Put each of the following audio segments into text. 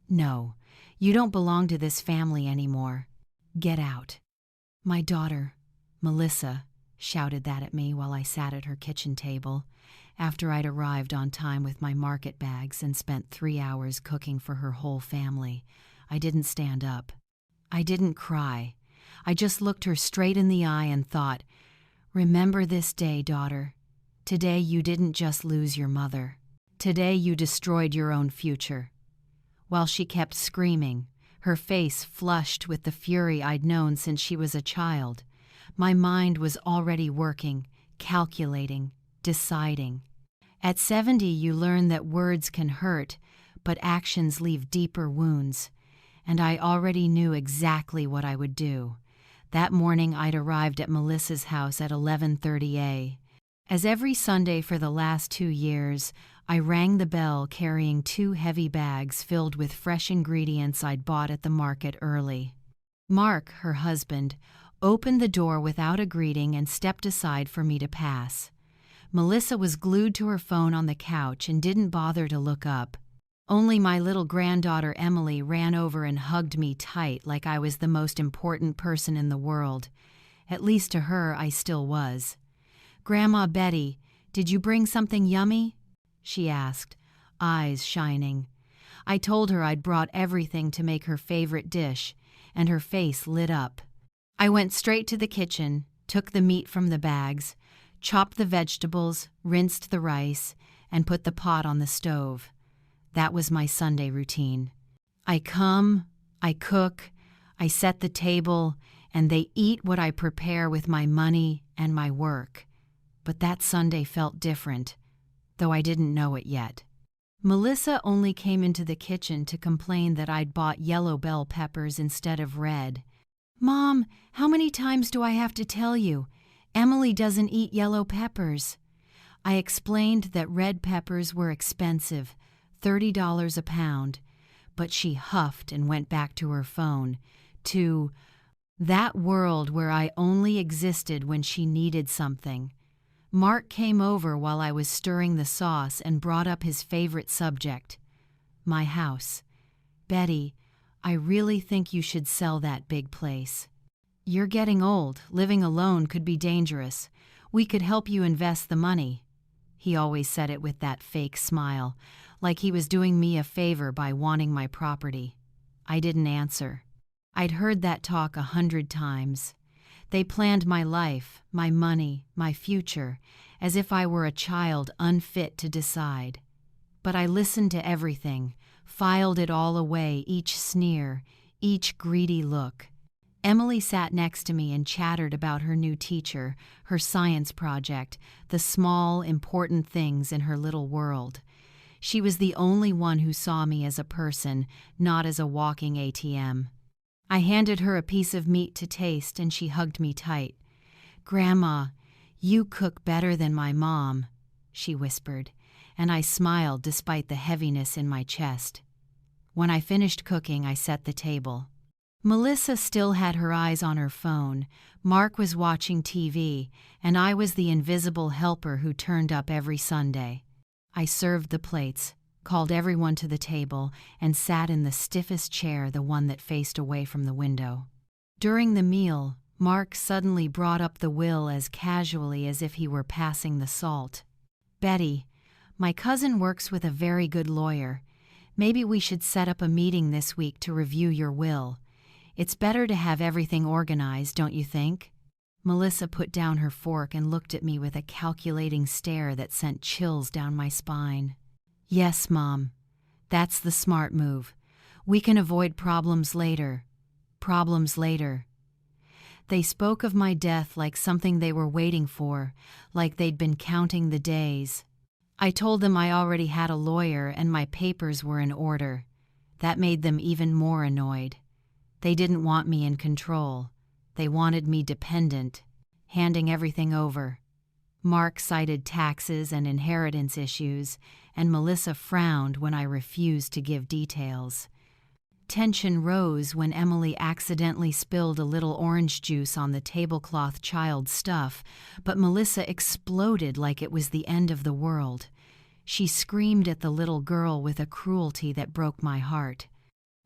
No, you don't belong to this family anymore. Get out." "My daughter, Melissa," shouted that at me while I sat at her kitchen table, after I'd arrived on time with my market bags and spent 3 hours cooking for her whole family. I didn't stand up. I didn't cry. I just looked her straight in the eye and thought, "Remember this day, daughter. Today you didn't just lose your mother. Today you destroyed your own future." While she kept screaming, her face flushed with the fury I'd known since she was a child, my mind was already working, calculating, deciding. At 70, you learn that words can hurt, but actions leave deeper wounds. And I already knew exactly what I would do. That morning I'd arrived at Melissa's house at 11:30 a.m. As every Sunday for the last 2 years, I rang the bell carrying 2 heavy bags filled with fresh ingredients I'd bought at the market early. Mark, her husband, opened the door without a greeting and stepped aside for me to pass. Melissa was glued to her phone on the couch and didn't bother to look up. Only my little granddaughter Emily ran over and hugged me tight like I was the most important person in the world. At least to her, I still was. "Grandma Betty, did you bring something yummy?" she asked, eyes shining. I told her I'd brought everything to make her favorite dish, and her face lit up. I went straight to the kitchen, took the meat from the bags, chopped the vegetables, rinsed the rice, and put the pot on the stove. That was my Sunday routine. I come, I cook, I set the table, and they eat what I prepare with my money and my work. But that Sunday felt different, though I didn't know it yet. Melissa only came into the kitchen to complain that I'd bought yellow bell peppers instead of red. "Mom, how many times do I have to tell you? Emily doesn't eat yellow peppers." I explained that red peppers were expensive, $30 a pound, but she huffed and went back to her phone, to that world where I only existed when she needed something. Mark came over while I was stirring the sauce and brought up his favorite subject, my house. "Betty, I really think you should sell that big place. You're getting old. Living alone could be dangerous. We could help you invest the money." He always said it with that fake smile, like he was doing me a favor by wanting my property. I didn't answer. I'd heard that talk 100 times. They planned my life, my money, my future, as if I were a child unfit to decide. But I listened to everything, filed it all away, each sneer, each greedy look. Emily sat next to me and chattered about her new teacher, her science project, the small, important things in her little world. She was the only one who saw me as a person, not as a walking ATM. I handed her a piece of meat to taste and she hugged me tight. "Grandma, you cook better than my mom," she whispered, and I smiled despite the heaviness in my chest. When I finished cooking, I set the table. Melissa still had her eyes on her phone, Mark was watching TV, and I was the invisible helper who turned up every Sunday. I served the plates, called everyone to the table, and sat in the stiffest chair, the one that faced away from the window. During the meal, Mark suddenly brought up the will as casually as if he were passing the salt. "Betty, my cousin works with a very good lawyer. Maybe we should set up a meeting this week to review your will. It's better to have everything organized, don't you think?" Melissa put down her fork and looked at me with a calculating stare that sent chills down my spine. "Yes, Mom. That's the smart move. We can avoid problems later. Problems later." They spoke of my death like something they were waiting for, like they'd been counting the days. I told them I already had a lawyer and my papers were in order. That made them even more annoyed. They didn't want me in control. They wanted me dependent, handing everything over. Mark cited taxes and inheritance issues, and Melissa frowned when I refused to give details. Tension rose when Emily accidentally spilled a little orange juice on the tablecloth child's stuff, but Melissa exploded like it was the end of the world. She screamed at the little girl with a cruelty that broke my heart.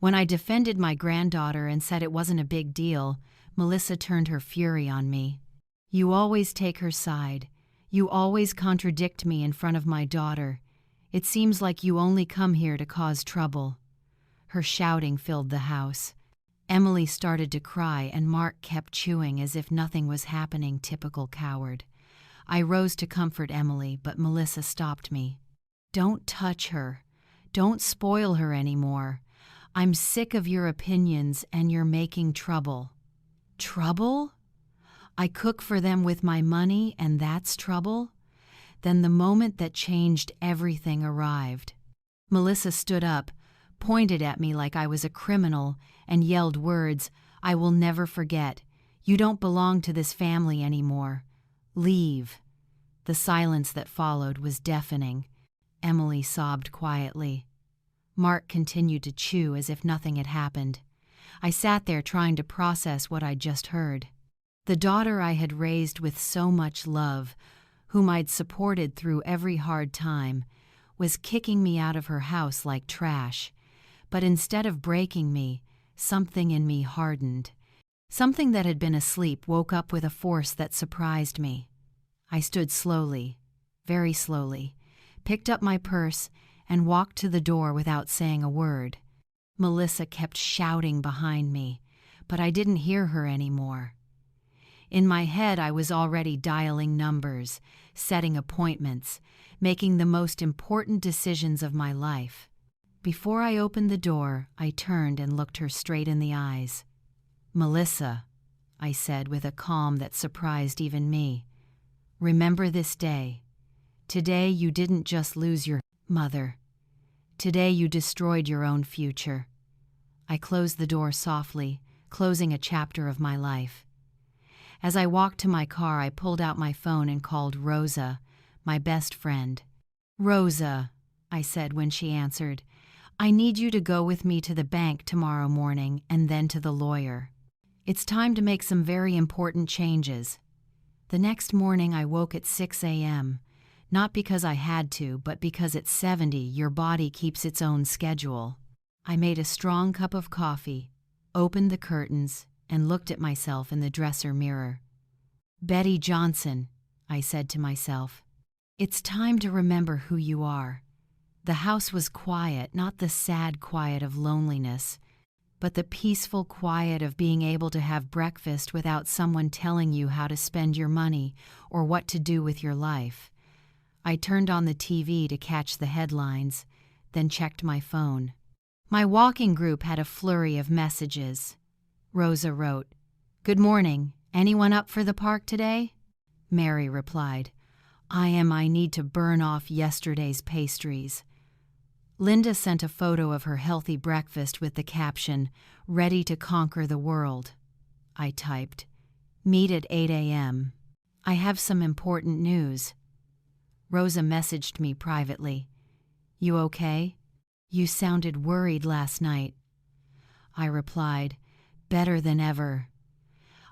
When I defended my granddaughter and said it wasn't a big deal, Melissa turned her fury on me. "You always take her side. You always contradict me in front of my daughter. It seems like you only come here to cause trouble." Her shouting filled the house. Emily started to cry and Mark kept chewing as if nothing was happening, typical coward. I rose to comfort Emily, but Melissa stopped me. "Don't touch her. Don't spoil her anymore. I'm sick of your opinions and you're making trouble." "Trouble? I cook for them with my money and that's trouble?" Then the moment that changed everything arrived. Melissa stood up, pointed at me like I was a criminal, and yelled words I will never forget. "You don't belong to this family anymore. Leave." The silence that followed was deafening. Emily sobbed quietly. Mark continued to chew as if nothing had happened. I sat there trying to process what I'd just heard. The daughter I had raised with so much love, whom I'd supported through every hard time, was kicking me out of her house like trash. But instead of breaking me, something in me hardened. Something that had been asleep woke up with a force that surprised me. I stood slowly, very slowly, picked up my purse, and walked to the door without saying a word. Melissa kept shouting behind me, but I didn't hear her anymore. In my head, I was already dialing numbers, setting appointments, making the most important decisions of my life. Before I opened the door, I turned and looked her straight in the eyes. "Melissa," I said with a calm that surprised even me, "remember this day. Today you didn't just lose your mother. Today you destroyed your own future." I closed the door softly, closing a chapter of my life. As I walked to my car, I pulled out my phone and called Rosa, my best friend. "Rosa," I said when she answered, "I need you to go with me to the bank tomorrow morning and then to the lawyer. It's time to make some very important changes." The next morning I woke at 6 a.m., not because I had to, but because at 70 your body keeps its own schedule. I made a strong cup of coffee, opened the curtains, and looked at myself in the dresser mirror. "Betty Johnson," I said to myself, "it's time to remember who you are." The house was quiet, not the sad quiet of loneliness, but the peaceful quiet of being able to have breakfast without someone telling you how to spend your money or what to do with your life. I turned on the TV to catch the headlines, then checked my phone. My walking group had a flurry of messages. Rosa wrote, "Good morning. Anyone up for the park today?" Mary replied, I need to burn off yesterday's pastries." Linda sent a photo of her healthy breakfast with the caption, "Ready to conquer the world." I typed, "Meet at 8 a.m. I have some important news." Rosa messaged me privately, "You okay? You sounded worried last night." I replied, "Better than ever."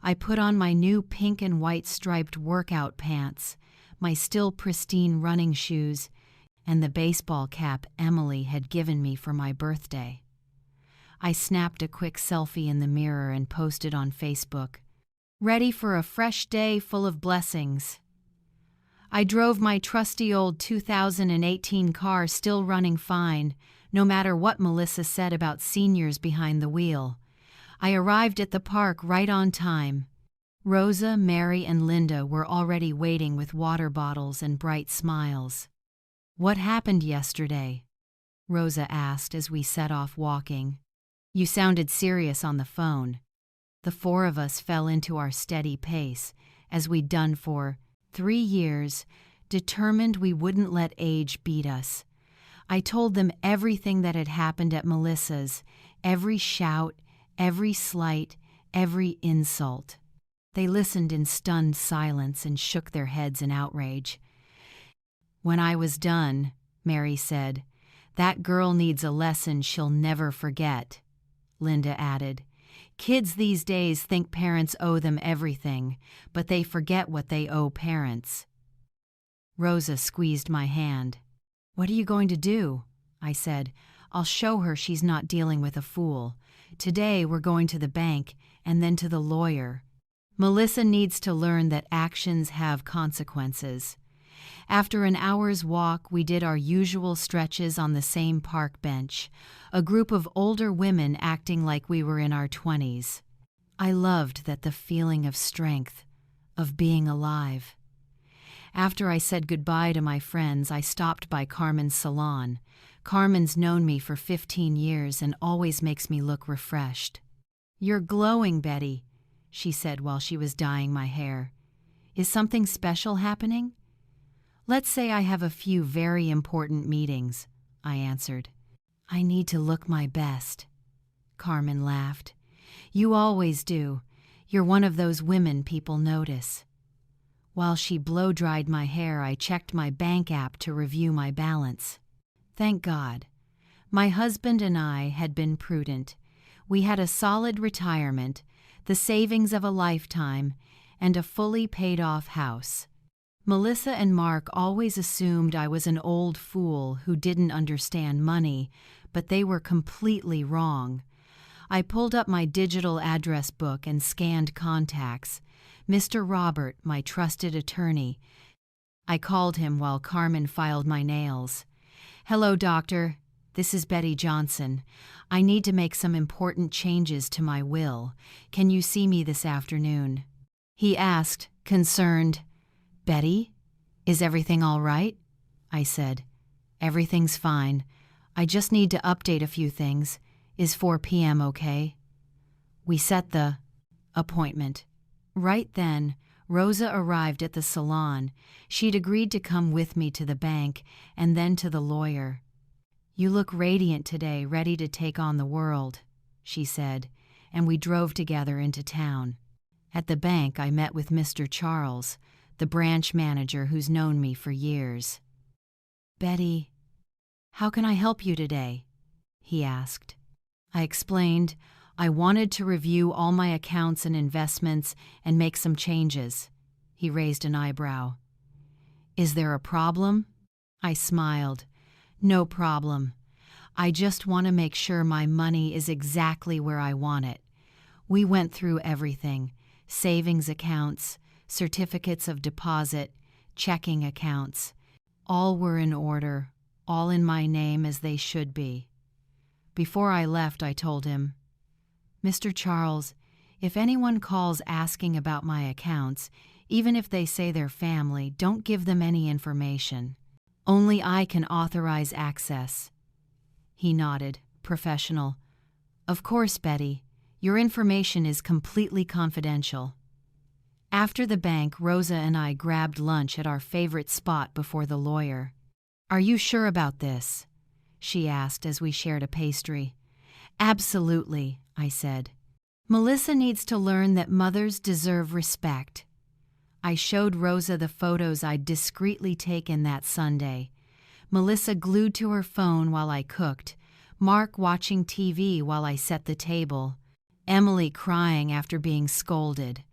I put on my new pink and white striped workout pants, my still pristine running shoes, and the baseball cap Emily had given me for my birthday. I snapped a quick selfie in the mirror and posted on Facebook, "Ready for a fresh day full of blessings." I drove my trusty old 2018 car, still running fine, no matter what Melissa said about seniors behind the wheel. I arrived at the park right on time. Rosa, Mary, and Linda were already waiting with water bottles and bright smiles. "What happened yesterday?" Rosa asked as we set off walking. "You sounded serious on the phone." The four of us fell into our steady pace, as we'd done for 3 years, determined we wouldn't let age beat us. I told them everything that had happened at Melissa's, every shout, every slight, every insult. They listened in stunned silence and shook their heads in outrage. When I was done, Mary said, "That girl needs a lesson she'll never forget." Linda added, "Kids these days think parents owe them everything, but they forget what they owe parents." Rosa squeezed my hand. "What are you going to do?" I said. I'll show her she's not dealing with a fool. Today we're going to the bank and then to the lawyer. Melissa needs to learn that actions have consequences. After an hour's walk, we did our usual stretches on the same park bench, a group of older women acting like we were in our 20s. I loved the feeling of strength, of being alive. After I said goodbye to my friends, I stopped by Carmen's salon. Carmen's known me for 15 years and always makes me look refreshed. "You're glowing, Betty," she said while she was dyeing my hair. "Is something special happening?" "Let's say I have a few very important meetings," I answered. "I need to look my best." Carmen laughed. "You always do. You're one of those women people notice." While she blow-dried my hair, I checked my bank app to review my balance. Thank God. My husband and I had been prudent. We had a solid retirement, the savings of a lifetime, and a fully paid-off house. Melissa and Mark always assumed I was an old fool who didn't understand money, but they were completely wrong. I pulled up my digital address book and scanned contacts. Mr. Robert, my trusted attorney. I called him while Carmen filed my nails. "Hello, doctor. This is Betty Johnson. I need to make some important changes to my will. Can you see me this afternoon?" He asked, concerned. "Betty, is everything all right?" I said. "Everything's fine. I just need to update a few things. Is 4 p.m. okay?" We set the appointment. Right then, Rosa arrived at the salon. She'd agreed to come with me to the bank and then to the lawyer. "You look radiant today, ready to take on the world," she said, and we drove together into town. At the bank, I met with Mr. Charles, the branch manager who's known me for years. "Betty, how can I help you today?" he asked. I explained I wanted to review all my accounts and investments and make some changes. He raised an eyebrow. "Is there a problem?" I smiled. "No problem. I just want to make sure my money is exactly where I want it." We went through everything: savings accounts, certificates of deposit, checking accounts. All were in order, all in my name as they should be. Before I left, I told him, "Mr. Charles, if anyone calls asking about my accounts, even if they say they're family, don't give them any information. Only I can authorize access." He nodded, professional. "Of course, Betty. Your information is completely confidential." After the bank, Rosa and I grabbed lunch at our favorite spot before the lawyer. "Are you sure about this?" she asked as we shared a pastry. "Absolutely," I said. "Melissa needs to learn that mothers deserve respect." I showed Rosa the photos I'd discreetly taken that Sunday. Melissa glued to her phone while I cooked, Mark watching TV while I set the table, Emily crying after being scolded.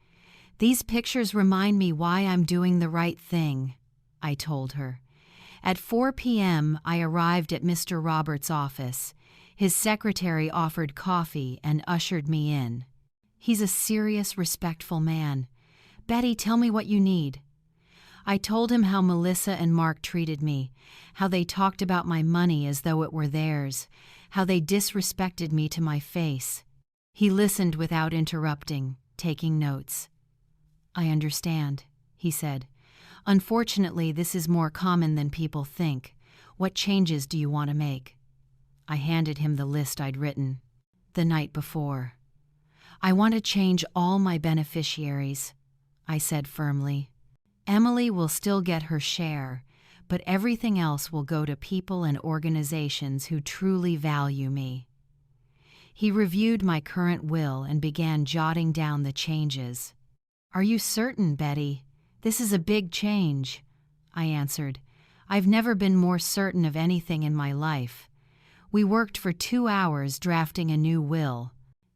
"These pictures remind me why I'm doing the right thing," I told her. At 4 p.m., I arrived at Mr. Roberts' office. His secretary offered coffee and ushered me in. He's a serious, respectful man. "Betty, tell me what you need." I told him how Melissa and Mark treated me, how they talked about my money as though it were theirs, how they disrespected me to my face. He listened without interrupting, taking notes. "I understand," he said. "Unfortunately, this is more common than people think. What changes do you want to make?" I handed him the list I'd written the night before. "I want to change all my beneficiaries," I said firmly. "Emily will still get her share, but everything else will go to people and organizations who truly value me." He reviewed my current will and began jotting down the changes. "Are you certain, Betty? This is a big change," I answered. "I've never been more certain of anything in my life." We worked for 2 hours drafting a new will.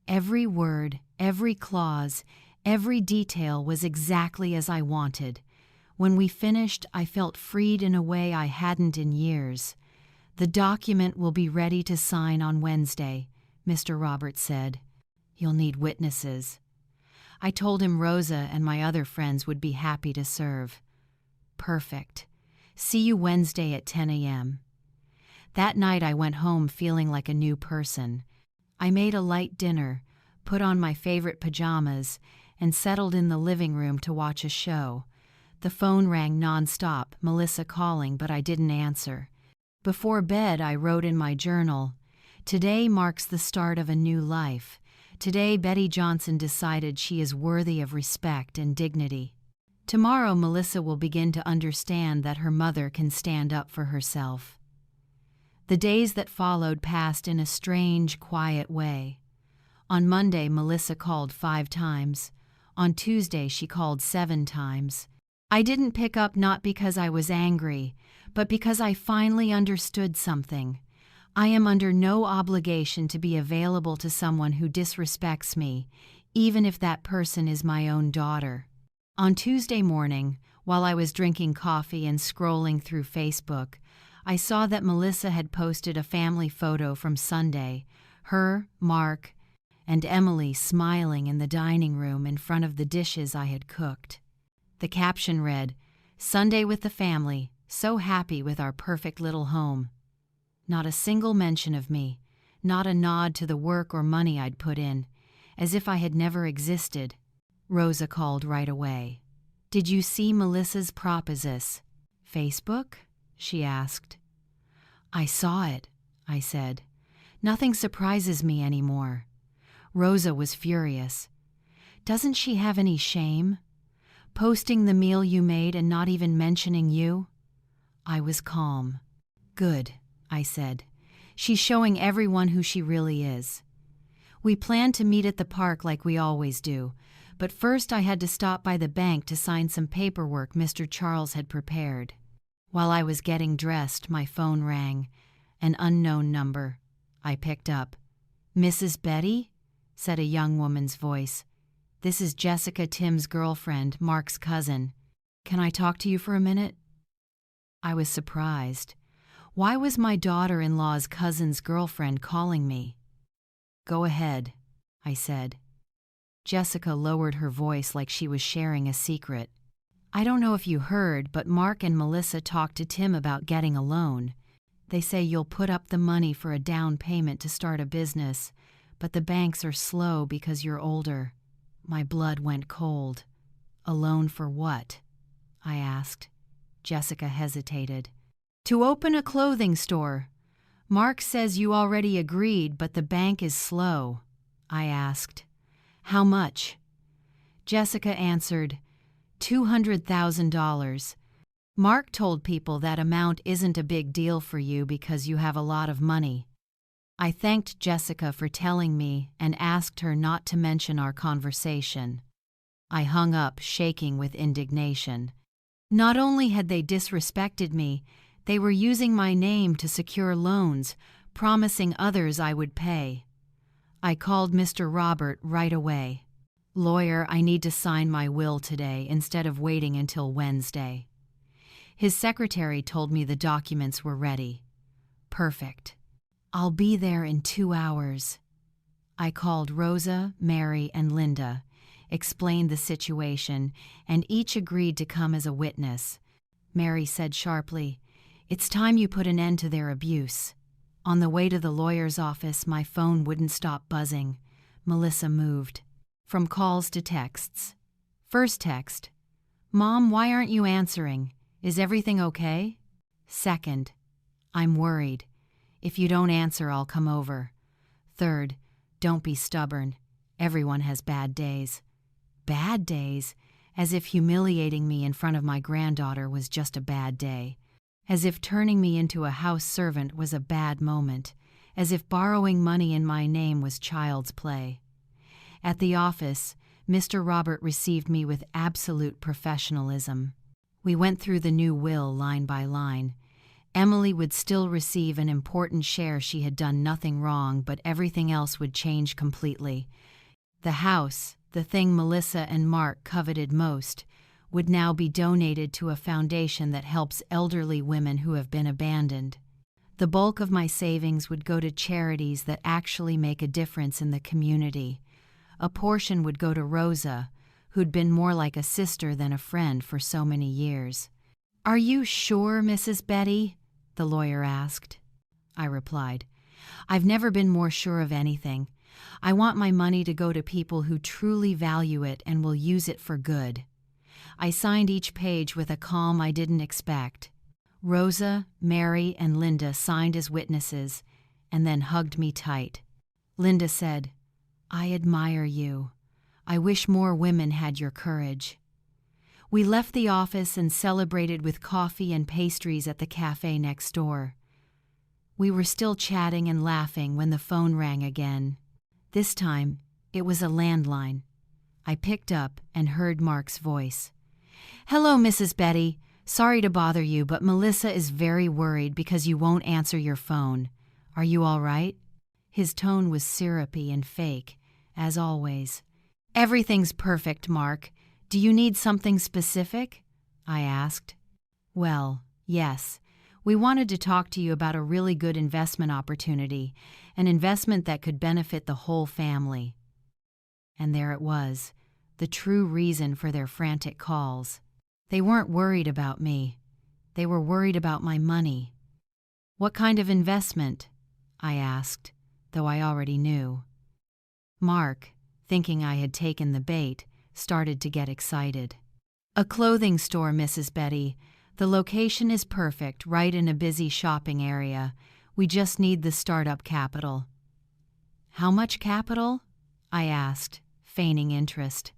Every word, every clause, every detail was exactly as I wanted. When we finished, I felt freed in a way I hadn't in years. "The document will be ready to sign on Wednesday," Mr. Roberts said. "You'll need witnesses." I told him Rosa and my other friends would be happy to serve. "Perfect. See you Wednesday at 10 a.m. That night I went home feeling like a new person. I made a light dinner, put on my favorite pajamas, and settled in the living room to watch a show. The phone rang nonstop, Melissa calling, but I didn't answer. Before bed, I wrote in my journal, "Today marks the start of a new life. Today, Betty Johnson decided she is worthy of respect and dignity. Tomorrow, Melissa will begin to understand that her mother can stand up for herself." The days that followed passed in a strange, quiet way. On Monday, Melissa called 5 times. On Tuesday, she called 7 times. I didn't pick up not because I was angry, but because I finally understood something. I am under no obligation to be available to someone who disrespects me, even if that person is my own daughter. On Tuesday morning, while I was drinking coffee and scrolling through Facebook, I saw that Melissa had posted a family photo from Sunday, her, Mark, and Emily smiling in the dining room in front of the dishes I had cooked. The caption read, "Sunday with the family, so happy with our perfect little home." Not a single mention of me, not a nod to the work or money I'd put in, as if I had never existed. Rosa called right away. "Did you see Melissa's proposal?" "Facebook?" she asked. "I saw it," I said. "Nothing surprises me anymore." Rosa was furious. "Doesn't she have any shame? Posting the meal you made and not even mentioning you?" I was calm. "Good," I said. "She's showing everyone who she really is." We planned to meet at the park like we always do, but first I had to stop by the bank to sign some paperwork Mr. Charles had prepared. While I was getting dressed, my phone rang. An unknown number. I picked up. "Mrs. Betty?" said a young woman's voice. "This is Jessica, Tim's girlfriend, Mark's cousin. Can I talk to you for a minute?" I was surprised. Why was my daughter-in-law's cousin's girlfriend calling me? "Go ahead," I said. Jessica lowered her voice like she was sharing a secret. "I don't know if you heard, but Mark and Melissa talked to Tim about getting a loan. They say you'll put up the money for a down payment to start a business, but the banks are slow because you're older." My blood went cold. "A loan for what?" I asked. Jessica hesitated. "To open a clothing store. Mark says you already agreed, but the bank is slow." I asked, "How much?" Jessica answered, $200,000. Mark told people that amount isn't a big deal for you because you have a lot of money. I thanked Jessica for telling me and asked her not to mention our conversation. I hung up, shaking with indignation. Not only had they disrespected me, they were using my name to secure loans, promising others I would pay. I called Mr. Robert right away. "Lawyer, I need to sign my will today instead of waiting until Wednesday." His secretary told me the documents were ready. "Perfect. I'll be there in 2 hours." I called Rosa, Mary, and Linda, explained the situation, and each agreed to come as a witness. Mary said sharply, "It's time you put an end to their abuse." On the way to the lawyer's office, my phone wouldn't stop buzzing. Melissa moved. From calls to texts. First text, "Mom, why aren't you answering? Is everything okay?" Second, "I'm worried. If you don't answer, I'll come over." Third, "Don't be stubborn. Everyone has bad days." Bad days? As if humiliating me in front of my granddaughter was just a bad day. As if turning me into a house servant was a bad moment. As if borrowing money in my name was child's play. At the office, Mr. Robert received me with absolute professionalism. We went through the new will line by line. Emily would still receive an important share. She had done nothing wrong, but everything else would change completely. The house, the thing Melissa and Mark coveted most, would now be donated to a foundation that helps elderly women who have been abandoned. The bulk of my savings would go to charities that actually make a difference in the community. A portion would go to Rosa, who'd been more like a sister than a friend for so many years. "Are you sure, Mrs. Betty?" the lawyer asked. I replied, "I've never been more sure of anything. I want my money to go to people who truly value it and will use it for good." I signed each page with a calm I didn't expect. Rosa, Mary, and Linda signed as witnesses and then hugged me tight. Linda said, "I admire you. I wish more women had your courage." We left the office and celebrated with coffee and pastries at the cafe next door. We were still chatting and laughing when the phone rang again. This time, it was a landline. I picked up and heard Mark's voice. "Hello, Mrs. Betty. Sorry to bother you, but Melissa is very worried because you won't answer your phone. Are you all right?" His tone was syrupy and fake, as always. "Everything's perfect, Mark. Do you need something specific?" I asked. "Well, yes. We wanted to talk to you about a really good investment opportunity, an investment that could benefit the whole family." And there it was, the true reason for their frantic calls. They weren't worried about me. They were worried about my money. "What kind of investment?" I asked, though I already knew. Mark, thinking I had taken the bait, started to get excited. "A clothing store, Mrs. Betty. The location is perfect, right in a busy shopping area. We just need the startup capital." "How much capital?" I asked, feigning interest.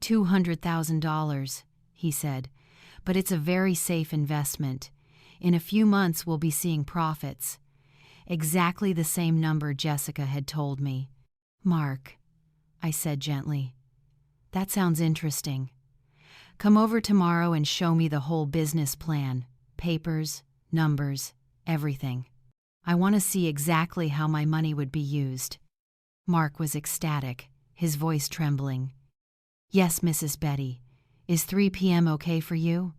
$200,000, he said, "but it's a very safe investment. In a few months we'll be seeing profits." Exactly the same number Jessica had told me. "Mark," I said gently, "that sounds interesting. Come over tomorrow and show me the whole business plan, papers, numbers, everything. I want to see exactly how my money would be used." Mark was ecstatic, his voice trembling. "Yes, Mrs. Betty. Is 3 p.m. okay for you?"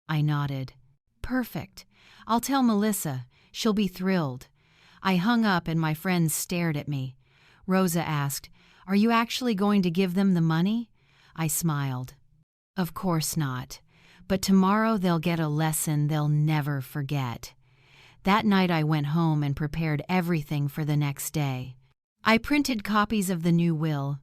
I nodded. "Perfect. I'll tell Melissa. She'll be thrilled." I hung up and my friends stared at me. Rosa asked, "Are you actually going to give them the money?" I smiled. "Of course not. But tomorrow they'll get a lesson they'll never forget." That night I went home and prepared everything for the next day. I printed copies of the new will,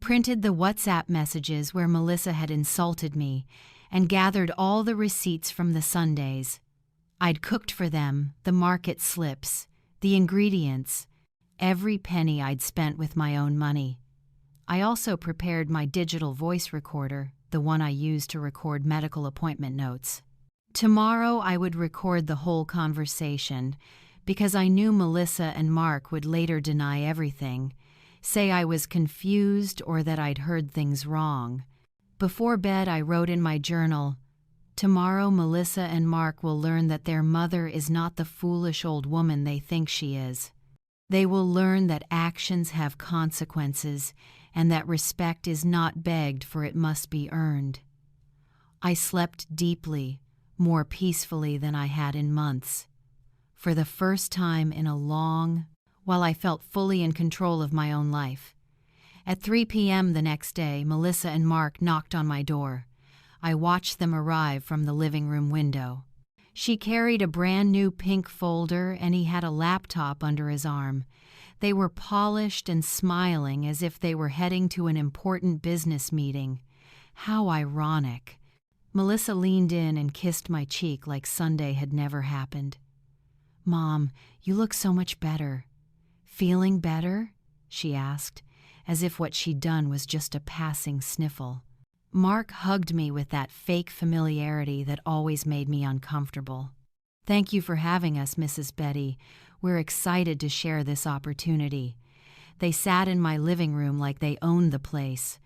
printed the WhatsApp messages where Melissa had insulted me, and gathered all the receipts from the Sundays. I'd cooked for them, the market slips, the ingredients, every penny I'd spent with my own money. I also prepared my digital voice recorder, the one I used to record medical appointment notes. Tomorrow I would record the whole conversation, because I knew Melissa and Mark would later deny everything, say I was confused or that I'd heard things wrong. Before bed I wrote in my journal, "Tomorrow Melissa and Mark will learn that their mother is not the foolish old woman they think she is. They will learn that actions have consequences and that respect is not begged for it must be earned." I slept deeply, more peacefully than I had in months. For the first time in a long while I felt fully in control of my own life. At 3 p.m. the next day, Melissa and Mark knocked on my door. I watched them arrive from the living room window. She carried a brand new pink folder and he had a laptop under his arm. They were polished and smiling as if they were heading to an important business meeting. How ironic. Melissa leaned in and kissed my cheek like Sunday had never happened. "Mom, you look so much better." "Feeling better?" she asked, as if what she'd done was just a passing sniffle. Mark hugged me with that fake familiarity that always made me uncomfortable. "Thank you for having us, Mrs. Betty. We're excited to share this opportunity." They sat in my living room like they owned the place.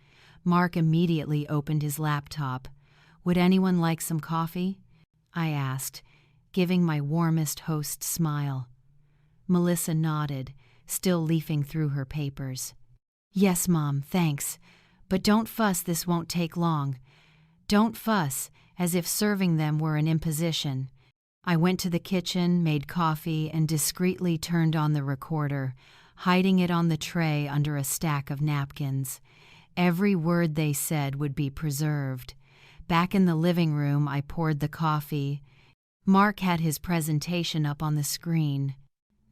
Mark immediately opened his laptop. "Would anyone like some coffee?" I asked, giving my warmest host smile. Melissa nodded, still leafing through her papers. "Yes, Mom, thanks. But don't fuss, this won't take long. Don't fuss, as if serving them were an imposition." I went to the kitchen, made coffee, and discreetly turned on the recorder, hiding it on the tray under a stack of napkins. Every word they said would be preserved. Back in the living room, I poured the coffee. Mark had his presentation up on the screen.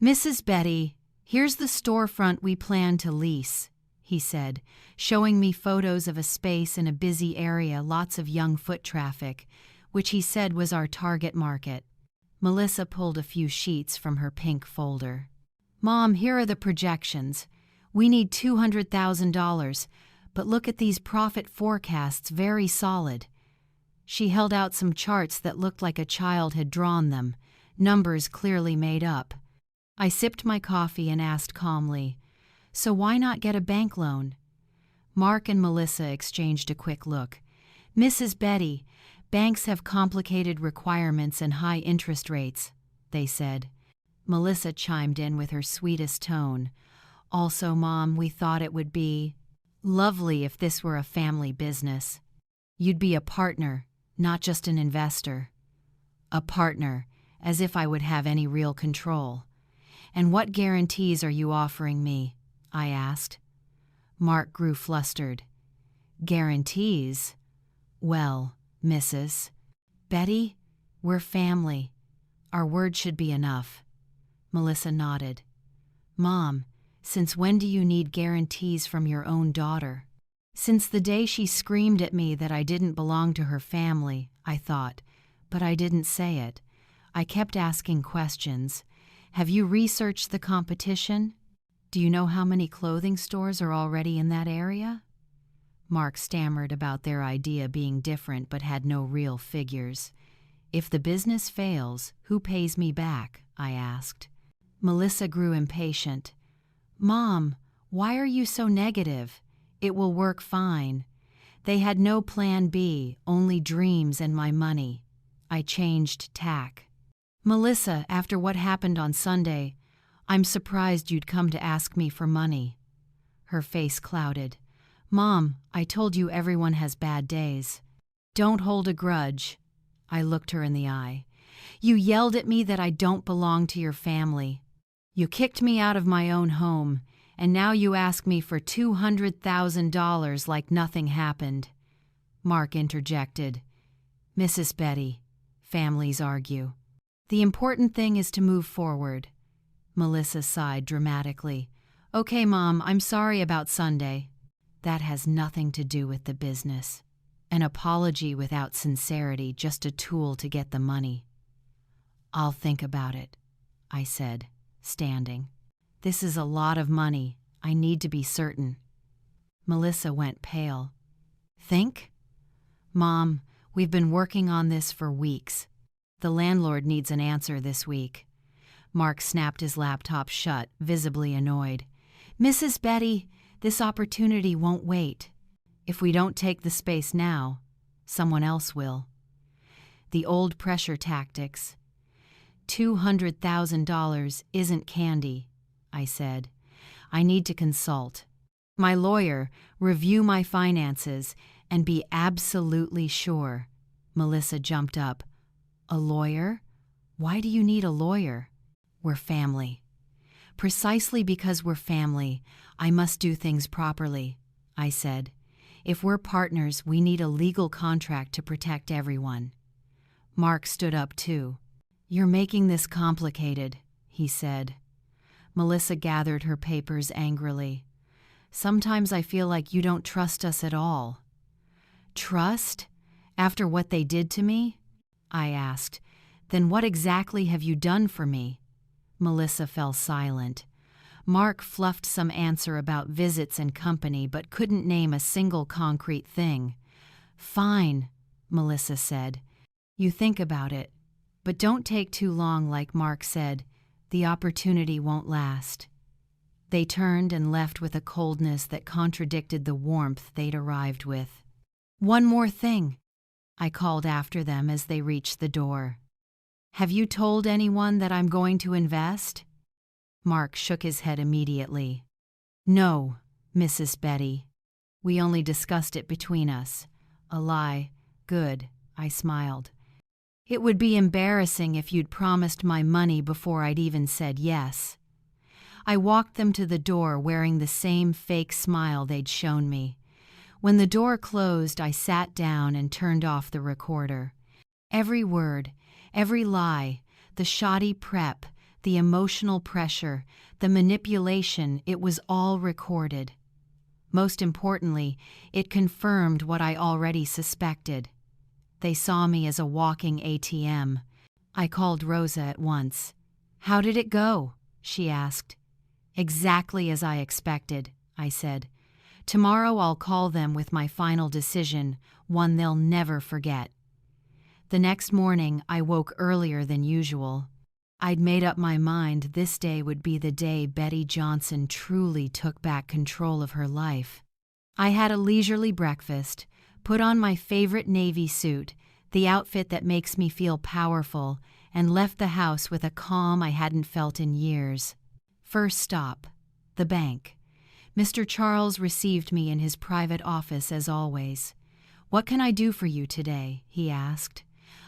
"Mrs. Betty, here's the storefront we plan to lease," he said, showing me photos of a space in a busy area, lots of young foot traffic, which he said was our target market. Melissa pulled a few sheets from her pink folder. "Mom, here are the projections. We need $200,000, but look at these profit forecasts, very solid." She held out some charts that looked like a child had drawn them, numbers clearly made up. I sipped my coffee and asked calmly, "So why not get a bank loan?" Mark and Melissa exchanged a quick look. "Mrs. Betty, banks have complicated requirements and high interest rates," they said. Melissa chimed in with her sweetest tone. "Also, Mom, we thought it would be lovely if this were a family business. You'd be a partner, not just an investor." A partner, as if I would have any real control. "And what guarantees are you offering me?" I asked. Mark grew flustered. "Guarantees? Well, Mrs. Betty, we're family. Our word should be enough." Melissa nodded. "Mom, since when do you need guarantees from your own daughter?" Since the day she screamed at me that I didn't belong to her family, I thought, but I didn't say it. I kept asking questions. "Have you researched the competition? Do you know how many clothing stores are already in that area?" Mark stammered about their idea being different but had no real figures. "If the business fails, who pays me back?" I asked. Melissa grew impatient. "Mom, why are you so negative? It will work fine." They had no plan B, only dreams and my money. I changed tack. "Melissa, after what happened on Sunday, I'm surprised you'd come to ask me for money." Her face clouded. "Mom, I told you everyone has bad days. Don't hold a grudge." I looked her in the eye. "You yelled at me that I don't belong to your family. You kicked me out of my own home, and now you ask me for $200,000 like nothing happened." Mark interjected. "Mrs. Betty, families argue. The important thing is to move forward." Melissa sighed dramatically. "Okay, Mom, I'm sorry about Sunday." "That has nothing to do with the business. An apology without sincerity, just a tool to get the money." "I'll think about it," I said, standing. "This is a lot of money. I need to be certain." Melissa went pale. "Think?" "Mom, we've been working on this for weeks. The landlord needs an answer this week." Mark snapped his laptop shut, visibly annoyed. "Mrs. Betty, this opportunity won't wait. If we don't take the space now, someone else will." The old pressure tactics. $200,000 isn't candy," I said. "I need to consult my lawyer, review my finances, and be absolutely sure." Melissa jumped up. "A lawyer? Why do you need a lawyer?" "We're family." "Precisely because we're family, I must do things properly," I said. "If we're partners, we need a legal contract to protect everyone." Mark stood up too. "You're making this complicated," he said. Melissa gathered her papers angrily. "Sometimes I feel like you don't trust us at all." "Trust? After what they did to me?" I asked. "Then what exactly have you done for me?" Melissa fell silent. Mark fluffed some answer about visits and company but couldn't name a single concrete thing. "Fine," Melissa said. "You think about it. But don't take too long, like Mark said. The opportunity won't last." They turned and left with a coldness that contradicted the warmth they'd arrived with. "One more thing," I called after them as they reached the door. "Have you told anyone that I'm going to invest?" Mark shook his head immediately. "No, Mrs. Betty. We only discussed it between us." "A lie. Good," I smiled. It would be embarrassing if you'd promised my money before I'd even said yes. I walked them to the door wearing the same fake smile they'd shown me. When the door closed, I sat down and turned off the recorder. Every word, every lie, the shoddy prep, the emotional pressure, the manipulation, it was all recorded. Most importantly, it confirmed what I already suspected. They saw me as a walking ATM. I called Rosa at once. "How did it go?" she asked. "Exactly as I expected," I said. "Tomorrow I'll call them with my final decision, one they'll never forget." The next morning I woke earlier than usual. I'd made up my mind this day would be the day Betty Johnson truly took back control of her life. I had a leisurely breakfast, put on my favorite navy suit, the outfit that makes me feel powerful, and left the house with a calm I hadn't felt in years. First stop, the bank. Mr. Charles received me in his private office as always. "What can I do for you today?" he asked.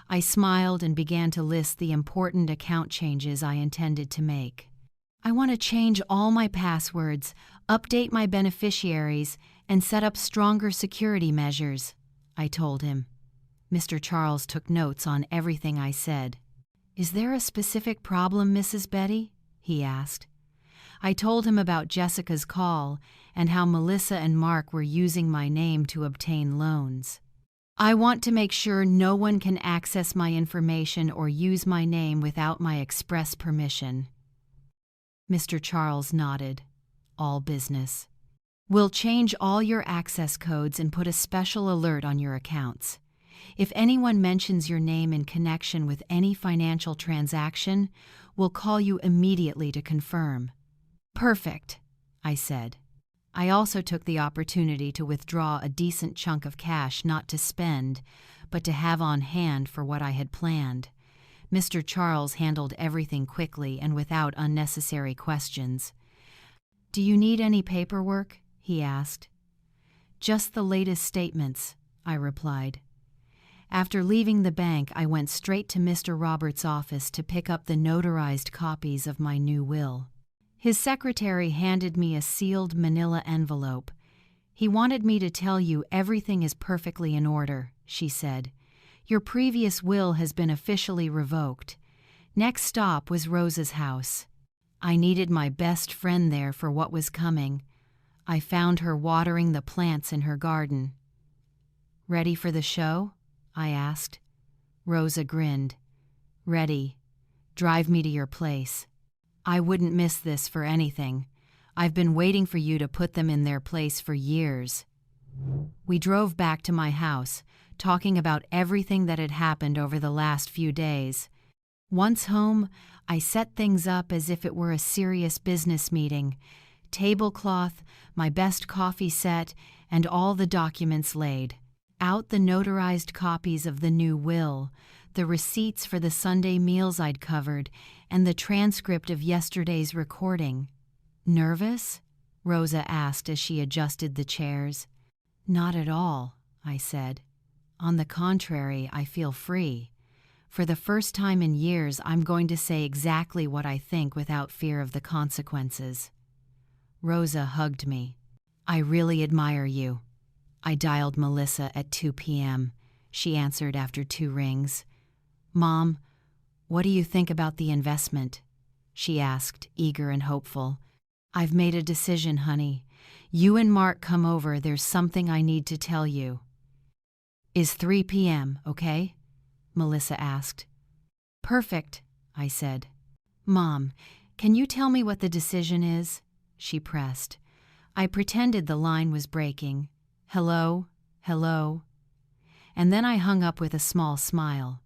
I smiled and began to list the important account changes I intended to make. "I want to change all my passwords, update my beneficiaries, and set up stronger security measures," I told him. Mr. Charles took notes on everything I said. "Is there a specific problem, Mrs. Betty?" he asked. I told him about Jessica's call and how Melissa and Mark were using my name to obtain loans. "I want to make sure no one can access my information or use my name without my express permission." Mr. Charles nodded. "All business. We'll change all your access codes and put a special alert on your accounts. If anyone mentions your name in connection with any financial transaction, we'll call you immediately to confirm." "Perfect," I said. I also took the opportunity to withdraw a decent chunk of cash not to spend, but to have on hand for what I had planned. Mr. Charles handled everything quickly and without unnecessary questions. "Do you need any paperwork?" he asked. "Just the latest statements," I replied. After leaving the bank, I went straight to Mr. Roberts' office to pick up the notarized copies of my new will. His secretary handed me a sealed manila envelope. "He wanted me to tell you everything is perfectly in order," she said. "Your previous will has been officially revoked." Next stop was Rosa's house. I needed my best friend there for what was coming. I found her watering the plants in her garden. "Ready for the show?" I asked. Rosa grinned. "Ready. Drive me to your place." "I wouldn't miss this for anything. I've been waiting for you to put them in their place for years." We drove back to my house, talking about everything that had happened over the last few days. Once home, I set things up as if it were a serious business meeting. Tablecloth, my best coffee set, and all the documents laid. Out the notarized copies of the new will, the receipts for the Sunday meals I'd covered, and the transcript of yesterday's recording. "Nervous?" Rosa asked as she adjusted the chairs. "Not at all," I said. "On the contrary, I feel free. For the first time in years, I'm going to say exactly what I think without fear of the consequences." Rosa hugged me. "I really admire you." I dialed Melissa at 2 p.m. She answered after 2 rings. "Mom, what do you think about the investment?" she asked, eager and hopeful. "I've made a decision, honey. You and Mark come over. There's something I need to tell you." "Is 3 p.m. okay?" Melissa asked. "Perfect," I said. "Mom, can you tell me what the decision is?" she pressed. I pretended the line was breaking. "Hello? Hello?" And then I hung up with a small smile.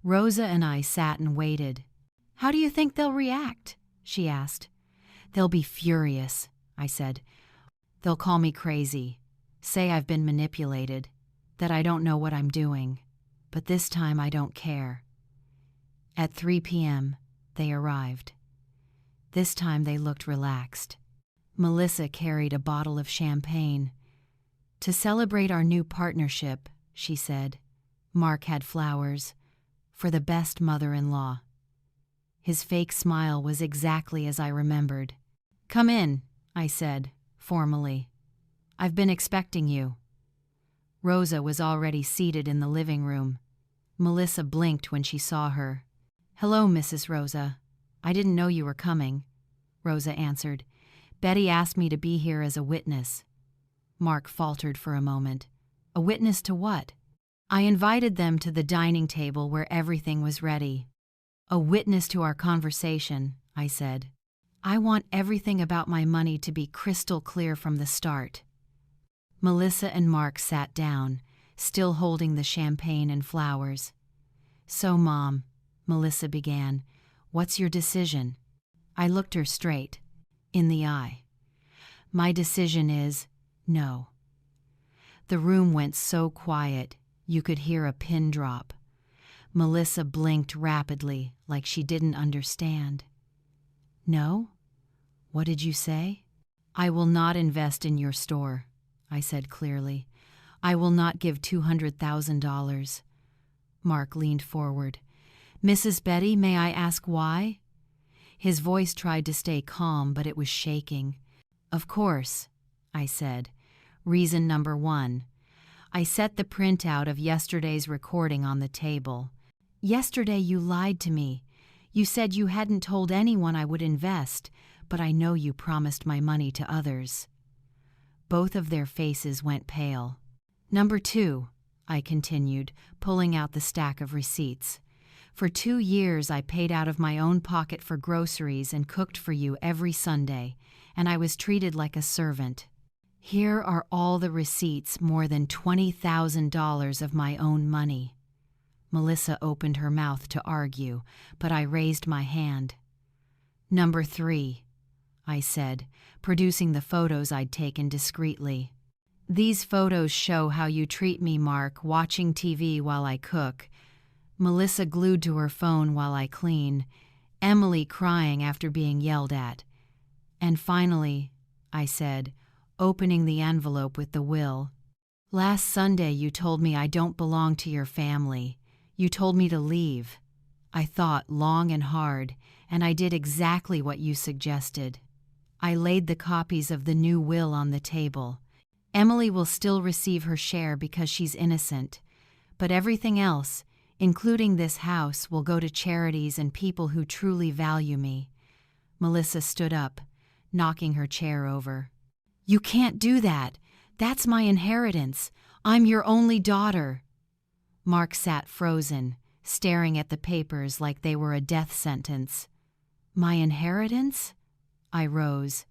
Rosa and I sat and waited. "How do you think they'll react?" she asked. "They'll be furious," I said. "They'll call me crazy, say I've been manipulated, that I don't know what I'm doing. But this time I don't care." At 3 p.m., they arrived. This time they looked relaxed. Melissa carried a bottle of champagne. "To celebrate our new partnership," she said. Mark had flowers. for the best mother-in-law." His fake smile was exactly as I remembered. "Come in," I said, formally. "I've been expecting you." Rosa was already seated in the living room. Melissa blinked when she saw her. "Hello, Mrs. Rosa. I didn't know you were coming," Rosa answered. "Betty asked me to be here as a witness." Mark faltered for a moment. "A witness to what?" "I invited them to the dining table where everything was ready." "A witness to our conversation," I said. "I want everything about my money to be crystal clear from the start." Melissa and Mark sat down, still holding the champagne and flowers. "So, Mom," Melissa began, "what's your decision?" I looked her straight in the eye. "My decision is no." The room went so quiet, you could hear a pin drop. Melissa blinked rapidly, like she didn't understand. "No? What did you say?" "I will not invest in your store," I said clearly. "I will not give $200,000. Mark leaned forward. "Mrs. Betty, may I ask why?" His voice tried to stay calm, but it was shaking. "Of course," I said. "Reason number 1. I set the printout of yesterday's recording on the table. Yesterday you lied to me. You said you hadn't told anyone I would invest, but I know you promised my money to others." Both of their faces went pale. "Number 2, I continued, pulling out the stack of receipts. "For 2 years I paid out of my own pocket for groceries and cooked for you every Sunday, and I was treated like a servant. Here are all the receipts, more than $20,000 of my own money." Melissa opened her mouth to argue, but I raised my hand. "Number 3, I said, producing the photos I'd taken discreetly. "These photos show how you treat me, Mark, watching TV while I cook, Melissa glued to her phone while I clean, Emily crying after being yelled at. And finally," I said, opening the envelope with the will, "last Sunday you told me I don't belong to your family. You told me to leave. I thought long and hard, and I did exactly what you suggested. I laid the copies of the new will on the table. Emily will still receive her share because she's innocent, but everything else, including this house, will go to charities and people who truly value me." Melissa stood up, knocking her chair over. "You can't do that. That's my inheritance. I'm your only daughter." Mark sat frozen, staring at the papers like they were a death sentence. "My inheritance?" I rose.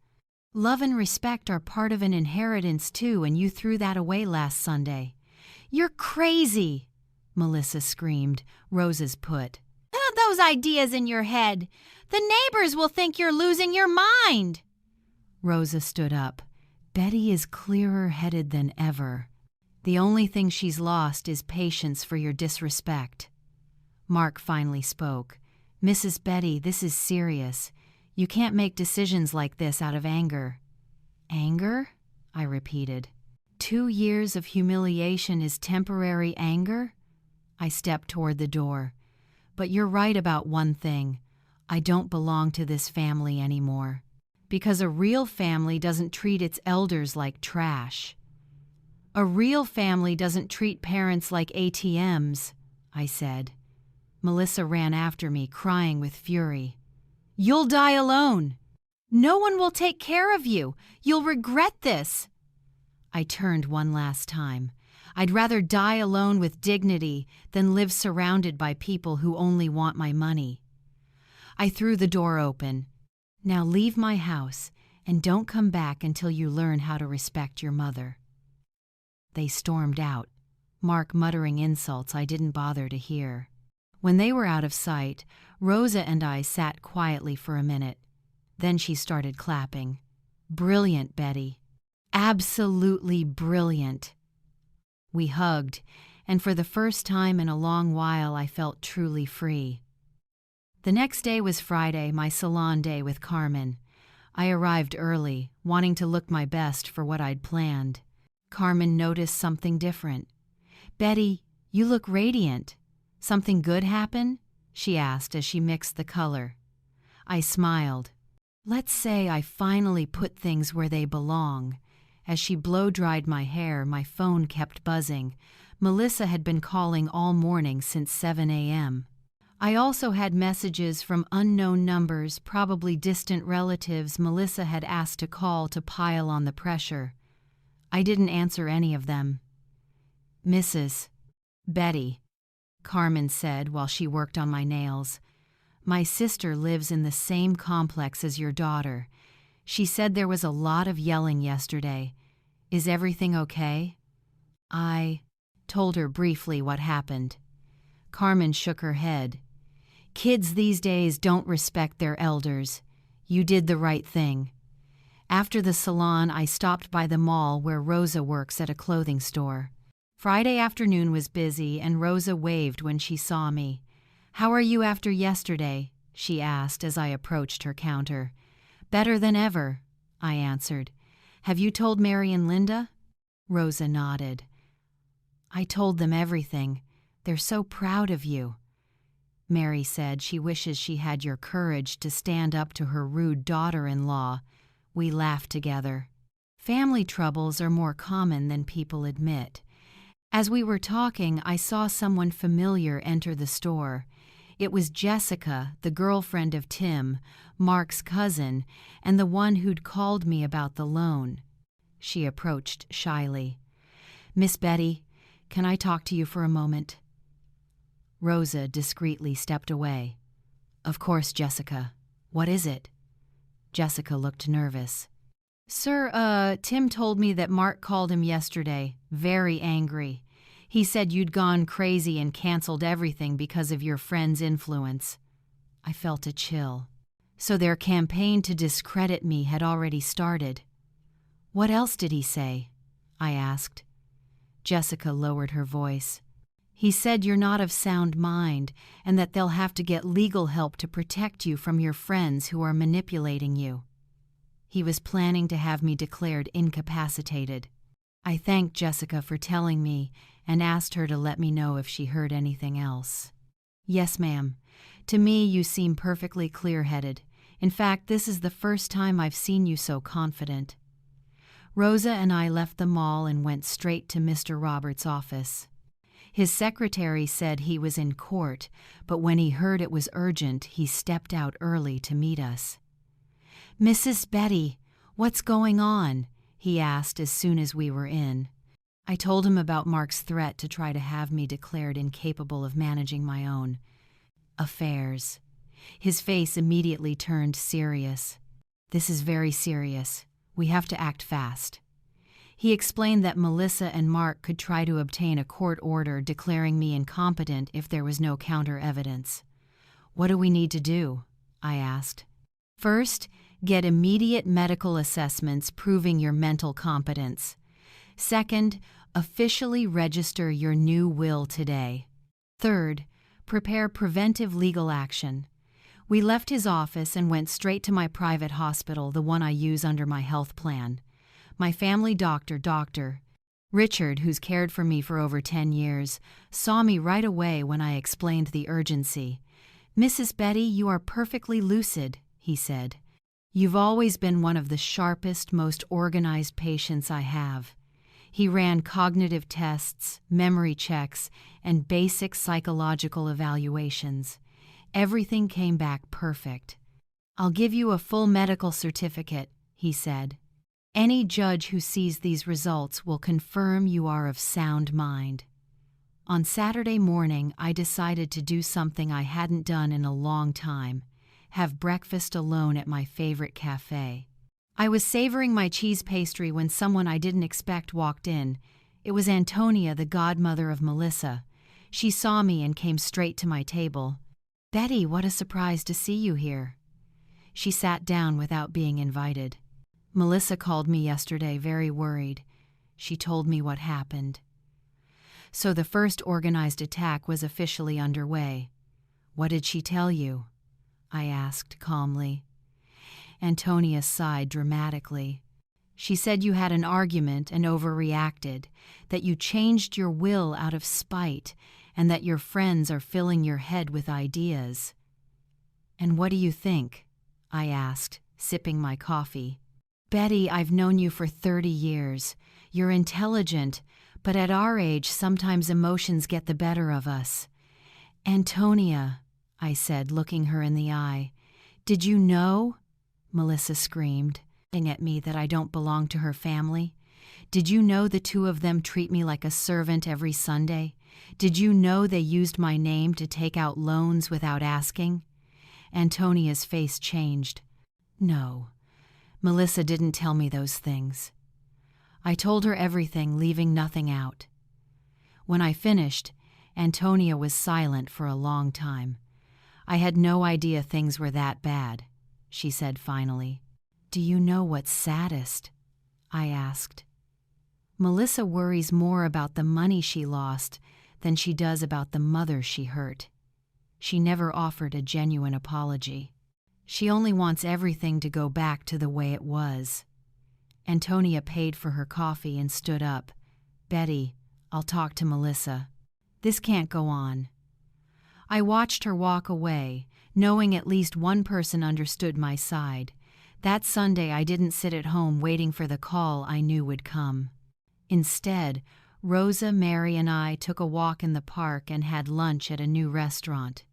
"Love and respect are part of an inheritance too, and you threw that away last Sunday." "You're crazy!" Melissa screamed, Rosa's put. "None of those ideas in your head. The neighbors will think you're losing your mind." Rosa stood up. "Betty is clearer-headed than ever. The only thing she's lost is patience for your disrespect." Mark finally spoke. "Mrs. Betty, this is serious. You can't make decisions like this out of anger." "Anger?" I repeated. 2 years of humiliation is temporary anger?" I stepped toward the door. "But you're right about one thing. I don't belong to this family anymore. Because a real family doesn't treat its elders like trash. A real family doesn't treat parents like ATMs," I said. Melissa ran after me, crying with fury. "You'll die alone. No one will take care of you. You'll regret this." I turned one last time. I'd rather die alone with dignity than live surrounded by people who only want my money. I threw the door open. "Now leave my house and don't come back until you learn how to respect your mother." They stormed out, Mark muttering insults I didn't bother to hear. When they were out of sight, Rosa and I sat quietly for a minute. Then she started clapping. "Brilliant, Betty. Absolutely brilliant." We hugged, and for the first time in a long while I felt truly free. The next day was Friday, my salon day with Carmen. I arrived early, wanting to look my best for what I'd planned. Carmen noticed something different. "Betty, you look radiant." Something good happen? She asked as she mixed the color. I smiled. Let's say I finally put things where they belong. As she blow-dried my hair, my phone kept buzzing. Melissa had been calling all morning since 7 a.m. I also had messages from unknown numbers, probably distant relatives Melissa had asked to call to pile on the pressure. I didn't answer any of them. Mrs. Betty, Carmen said while she worked on my nails. My sister lives in the same complex as your daughter. She said there was a lot of yelling yesterday. Is everything okay? I told her briefly what happened. Carmen shook her head. Kids these days don't respect their elders. You did the right thing. After the salon, I stopped by the mall where Rosa works at a clothing store. Friday afternoon was busy and Rosa waved when she saw me. How are you after yesterday? She asked as I approached her counter. Better than ever, I answered. Have you told Mary and Linda? Rosa nodded. I told them everything. They're so proud of you. Mary said she wishes she had your courage to stand up to her rude daughter-in-law. We laughed together. Family troubles are more common than people admit. As we were talking, I saw someone familiar enter the store. It was Jessica, the girlfriend of Tim, Mark's cousin, and the one who'd called me about the loan. She approached shyly. Miss Betty, can I talk to you for a moment? Rosa discreetly stepped away. Of course, Jessica. What is it? Jessica looked nervous. Sir, Tim told me that Mark called him yesterday, very angry. He said you'd gone crazy and canceled everything because of your friend's influence. I felt a chill. So their campaign to discredit me had already started. What else did he say? I asked. Jessica lowered her voice. He said you're not of sound mind and that they'll have to get legal help to protect you from your friends who are manipulating you. He was planning to have me declared incapacitated. I thanked Jessica for telling me and asked her to let me know if she heard anything else. Yes, ma'am. To me, you seem perfectly clear-headed. In fact, this is the first time I've seen you so confident. Rosa and I left the mall and went straight to Mr. Roberts' office. His secretary said he was in court, but when he heard it was urgent, he stepped out early to meet us. Mrs. Betty, what's going on? He asked as soon as we were in. I told him about Mark's threat to try to have me declared incapable of managing my own affairs. His face immediately turned serious. This is very serious. We have to act fast. He explained that Melissa and Mark could try to obtain a court order declaring me incompetent if there was no counter-evidence. What do we need to do? I asked. First, get immediate medical assessments proving your mental competence. Second, officially register your new will today. Third, prepare preventive legal action. We left his office and went straight to my private hospital, the one I use under my health plan. My family doctor, Dr. Richard, who's cared for me for over 10 years, saw me right away when I explained the urgency. Mrs. Betty, you are perfectly lucid, he said. You've always been one of the sharpest, most organized patients I have. He ran cognitive tests, memory checks, and basic psychological evaluations. Everything came back perfect. I'll give you a full medical certificate, he said. Any judge who sees these results will confirm you are of sound mind. On Saturday morning, I decided to do something I hadn't done in a long time, have breakfast alone at my favorite cafe. I was savoring my cheese pastry when someone I didn't expect walked in. It was Antonia, the godmother of Melissa. She saw me and came straight to my table. Betty, what a surprise to see you here. She sat down without being invited. Melissa called me yesterday very worried. She told me what happened. So the first organized attack was officially underway. What did she tell you? I asked calmly. Antonia sighed dramatically. She said you had an argument and overreacted, that you changed your will out of spite, and that your friends are filling your head with ideas." "And what do you think?" I asked, sipping my coffee. "Betty, I've known you for 30 years. You're intelligent, but at our age sometimes emotions get the better of us." "Antonia," I said, looking her in the eye. "Did you know?" Melissa screamed, saying at me that I don't belong to her family. "Did you know the two of them treat me like a servant every Sunday? Did you know they used my name to take out loans without asking?" Antonia's face changed. "No, Melissa didn't tell me those things." I told her everything, leaving nothing out. When I finished, Antonia was silent for a long time. "I had no idea things were that bad," she said finally. "Do you know what's saddest?" I asked. "Melissa worries more about the money she lost than she does about the mother she hurt. She never offered a genuine apology. She only wants everything to go back to the way it was." Antonia paid for her coffee and stood up. "Betty, I'll talk to Melissa. This can't go on." I watched her walk away, knowing at least one person understood my side. That Sunday I didn't sit at home waiting for the call I knew would come. Instead, Rosa, Mary, and I took a walk in the park and had lunch at a new restaurant.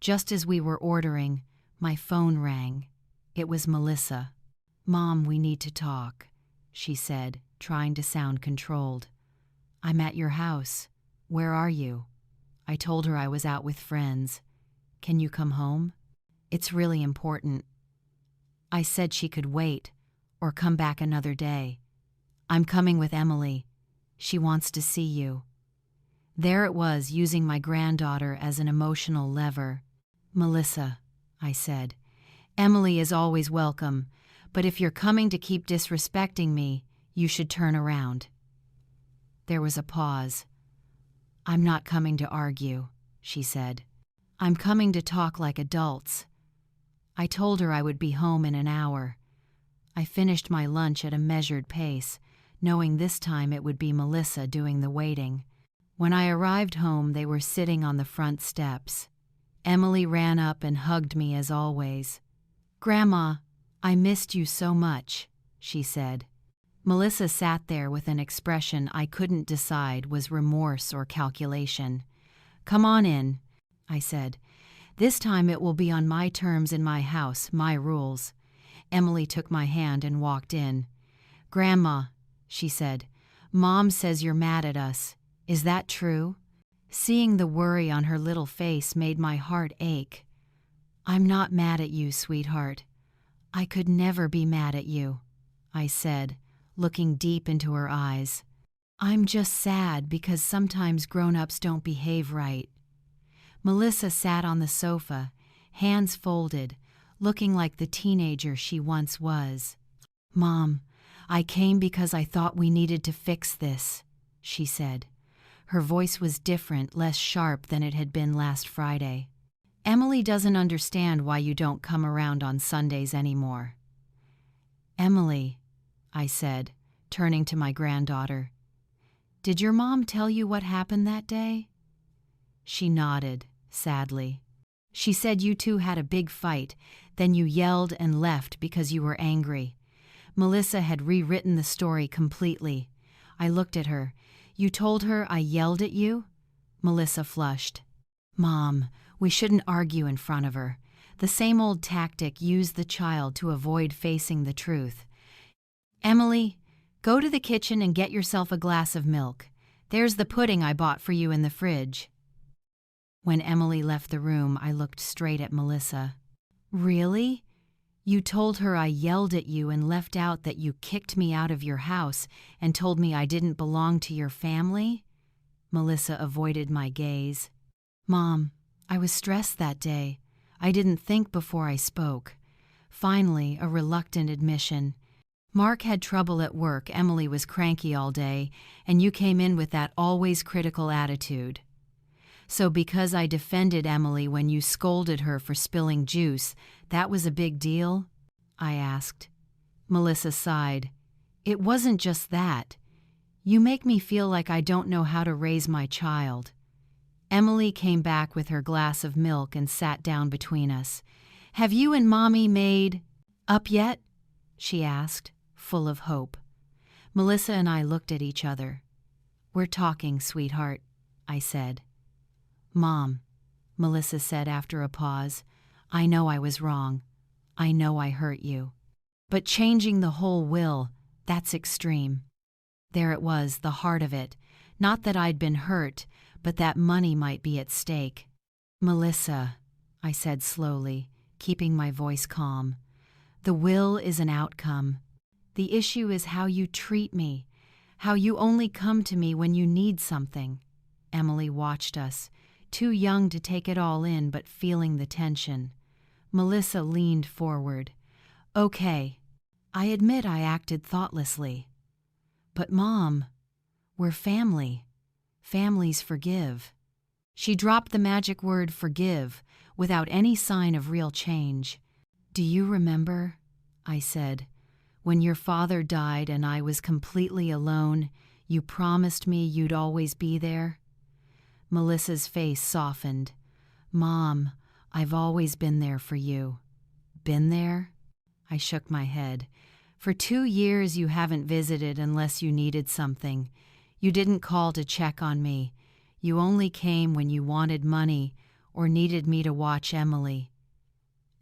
Just as we were ordering, my phone rang. It was Melissa. "Mom, we need to talk," she said, trying to sound controlled. "I'm at your house. Where are you?" I told her I was out with friends. "Can you come home? It's really important." I said she could wait, or come back another day. "I'm coming with Emily. She wants to see you." There it was, using my granddaughter as an emotional lever. "Melissa," I said, "Emily is always welcome, but if you're coming to keep disrespecting me, you should turn around." There was a pause. "I'm not coming to argue," she said. "I'm coming to talk like adults." I told her I would be home in an hour. I finished my lunch at a measured pace, knowing this time it would be Melissa doing the waiting. When I arrived home, they were sitting on the front steps. Emily ran up and hugged me as always. "Grandma, I missed you so much," she said. Melissa sat there with an expression I couldn't decide was remorse or calculation. "Come on in," I said. "This time it will be on my terms in my house, my rules." Emily took my hand and walked in. "Grandma," she said, "Mom says you're mad at us. Is that true?" Seeing the worry on her little face made my heart ache. "I'm not mad at you, sweetheart. I could never be mad at you," I said, looking deep into her eyes. "I'm just sad because sometimes grown-ups don't behave right." Melissa sat on the sofa, hands folded, looking like the teenager she once was. "Mom, I came because I thought we needed to fix this," she said. Her voice was different, less sharp than it had been last Friday. "Emily doesn't understand why you don't come around on Sundays anymore." "Emily," I said, turning to my granddaughter, "did your mom tell you what happened that day?" She nodded, sadly. "She said you two had a big fight, then you yelled and left because you were angry." Melissa had rewritten the story completely. I looked at her. "You told her I yelled at you?" Melissa flushed. "Mom, we shouldn't argue in front of her. The same old tactic used the child to avoid facing the truth. Emily, go to the kitchen and get yourself a glass of milk. There's the pudding I bought for you in the fridge." When Emily left the room, I looked straight at Melissa. "Really? You told her I yelled at you and left out that you kicked me out of your house and told me I didn't belong to your family?" Melissa avoided my gaze. "Mom, I was stressed that day. I didn't think before I spoke." Finally, a reluctant admission. "Mark had trouble at work, Emily was cranky all day, and you came in with that always critical attitude. So because I defended Emily when you scolded her for spilling juice, that was a big deal?" I asked. Melissa sighed. "It wasn't just that. You make me feel like I don't know how to raise my child." Emily came back with her glass of milk and sat down between us. "Have you and Mommy made up yet?" she asked, full of hope. Melissa and I looked at each other. "We're talking, sweetheart," I said. "Mom," Melissa said after a pause, "I know I was wrong. I know I hurt you. But changing the whole will, that's extreme." There it was, the heart of it. Not that I'd been hurt, but that money might be at stake. "Melissa," I said slowly, keeping my voice calm, "the will is an outcome. The issue is how you treat me, how you only come to me when you need something." Emily watched us, too young to take it all in but feeling the tension. Melissa leaned forward. "Okay, I admit I acted thoughtlessly. But Mom, we're family. Families forgive." She dropped the magic word forgive without any sign of real change. "Do you remember," I said, "when your father died and I was completely alone, you promised me you'd always be there?" Melissa's face softened. "Mom, I've always been there for you." "Been there?" I shook my head. "For 2 years you haven't visited unless you needed something. You didn't call to check on me. You only came when you wanted money or needed me to watch Emily."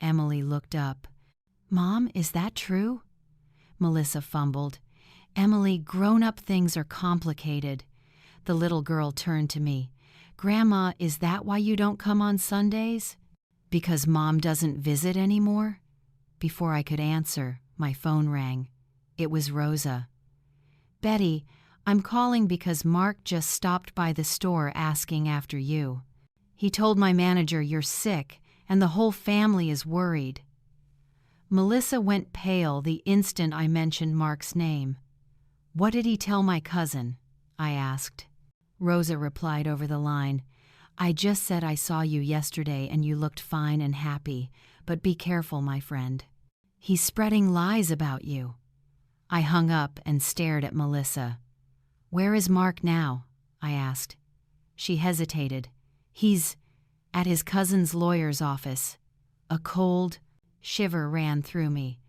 Emily looked up. "Mom, is that true?" Melissa fumbled. "Emily, grown-up things are complicated." The little girl turned to me. "Grandma, is that why you don't come on Sundays? Because Mom doesn't visit anymore?" Before I could answer, my phone rang. It was Rosa. "Betty, I'm calling because Mark just stopped by the store asking after you. He told my manager you're sick and the whole family is worried." Melissa went pale the instant I mentioned Mark's name. "What did he tell my cousin?" I asked. Rosa replied over the line, "I just said I saw you yesterday and you looked fine and happy, but be careful, my friend. He's spreading lies about you." I hung up and stared at Melissa. "Where is Mark now?" I asked. She hesitated. "He's at his cousin's lawyer's office." A cold shiver ran through me.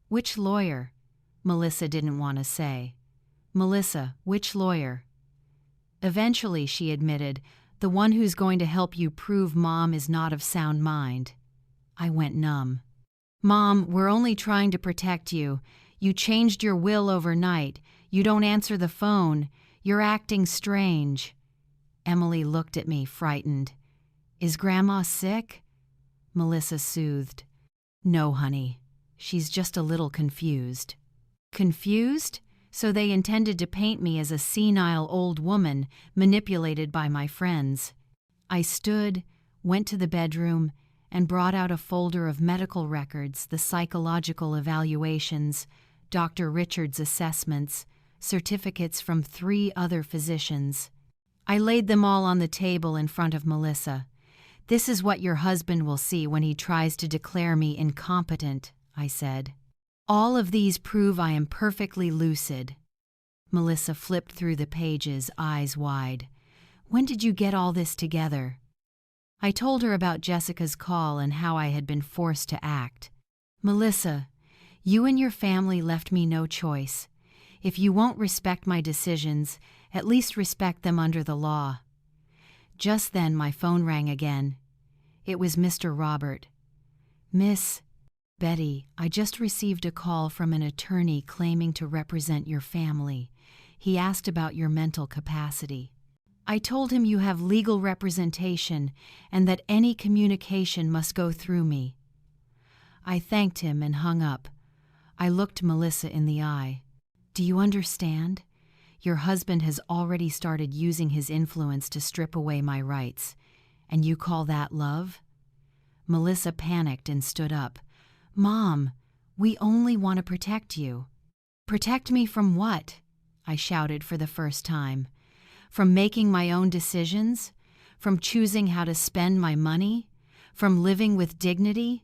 "Which lawyer?" Melissa didn't want to say. "Melissa, which lawyer?" Eventually, she admitted, "The one who's going to help you prove Mom is not of sound mind." I went numb. "Mom, we're only trying to protect you. You changed your will overnight. You don't answer the phone. You're acting strange." Emily looked at me, frightened. "Is Grandma sick?" Melissa soothed. "No, honey. She's just a little confused." Confused? So they intended to paint me as a senile old woman manipulated by my friends. I stood, went to the bedroom, and brought out a folder of medical records, the psychological evaluations, Dr. Richard's assessments, certificates from 3 other physicians. I laid them all on the table in front of Melissa. "This is what your husband will see when he tries to declare me incompetent," I said. "All of these prove I am perfectly lucid." Melissa flipped through the pages, eyes wide. "When did you get all this together?" I told her about Jessica's call and how I had been forced to act. "Melissa, you and your family left me no choice. If you won't respect my decisions, at least respect them under the law." Just then my phone rang again. It was Mr. Robert. "Miss Betty, I just received a call from an attorney claiming to represent your family. He asked about your mental capacity. I told him you have legal representation and that any communication must go through me." I thanked him and hung up. I looked Melissa in the eye. "Do you understand? Your husband has already started using his influence to strip away my rights. And you call that love?" Melissa panicked and stood up. "Mom, we only want to protect you." "Protect me from what?" I shouted for the first time. "From making my own decisions? From choosing how to spend my money? From living with dignity?"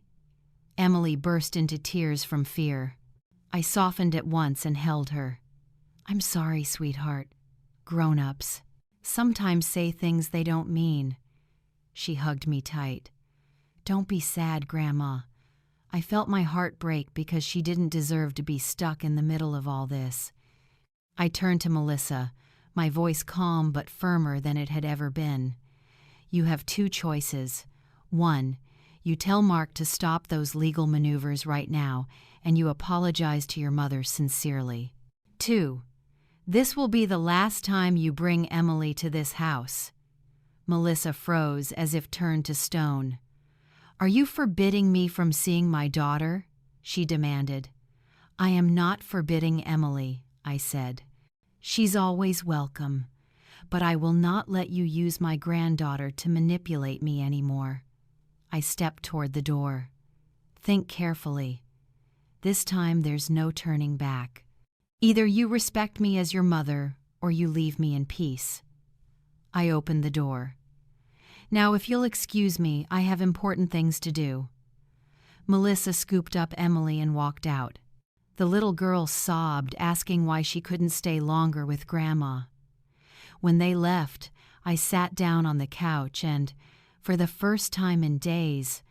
Emily burst into tears from fear. I softened at once and held her. "I'm sorry, sweetheart. Grown-ups sometimes say things they don't mean. She hugged me tight. "Don't be sad, Grandma." I felt my heart break because she didn't deserve to be stuck in the middle of all this. I turned to Melissa, my voice calm but firmer than it had ever been. "You have two choices. One, you tell Mark to stop those legal maneuvers right now, and you apologize to your mother sincerely. Two, this will be the last time you bring Emily to this house." Melissa froze as if turned to stone. "Are you forbidding me from seeing my daughter?" she demanded. "I am not forbidding Emily," I said. "She's always welcome, but I will not let you use my granddaughter to manipulate me anymore." I stepped toward the door. "Think carefully. This time there's no turning back. Either you respect me as your mother, or you leave me in peace." I opened the door. "Now, if you'll excuse me, I have important things to do." Melissa scooped up Emily and walked out. The little girl sobbed, asking why she couldn't stay longer with Grandma. When they left, I sat down on the couch and, for the first time in days,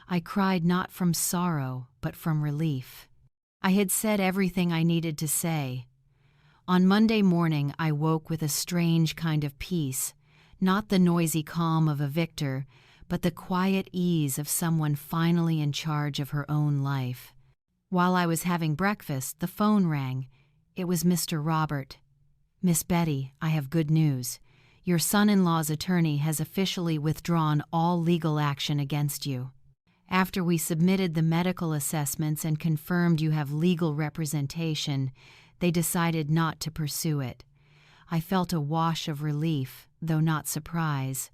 I cried not from sorrow, but from relief. I had said everything I needed to say. On Monday morning, I woke with a strange kind of peace, not the noisy calm of a victor, but the quiet ease of someone finally in charge of her own life. While I was having breakfast, the phone rang. It was Mr. Robert. "Miss Betty, I have good news. Your son-in-law's attorney has officially withdrawn all legal action against you. After we submitted the medical assessments and confirmed you have legal representation, they decided not to pursue it." I felt a wash of relief, though not surprise.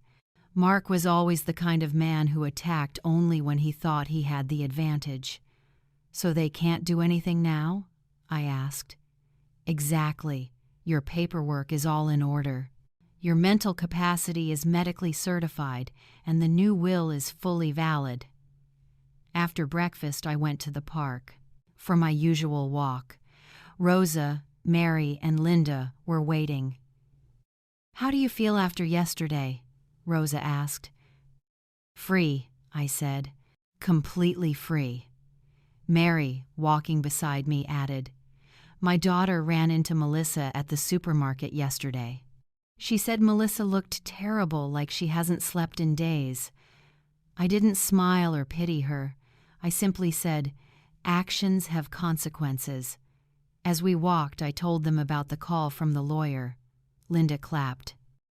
Mark was always the kind of man who attacked only when he thought he had the advantage. "So they can't do anything now?" I asked. "Exactly. Your paperwork is all in order. Your mental capacity is medically certified, and the new will is fully valid." After breakfast, I went to the park for my usual walk. Rosa, Mary, and Linda were waiting. "How do you feel after yesterday?" Rosa asked. "Free," I said. "Completely free." Mary, walking beside me, added, "My daughter ran into Melissa at the supermarket yesterday. She said Melissa looked terrible, like she hasn't slept in days." I didn't smile or pity her. I simply said, "Actions have consequences." As we walked, I told them about the call from the lawyer. Linda clapped.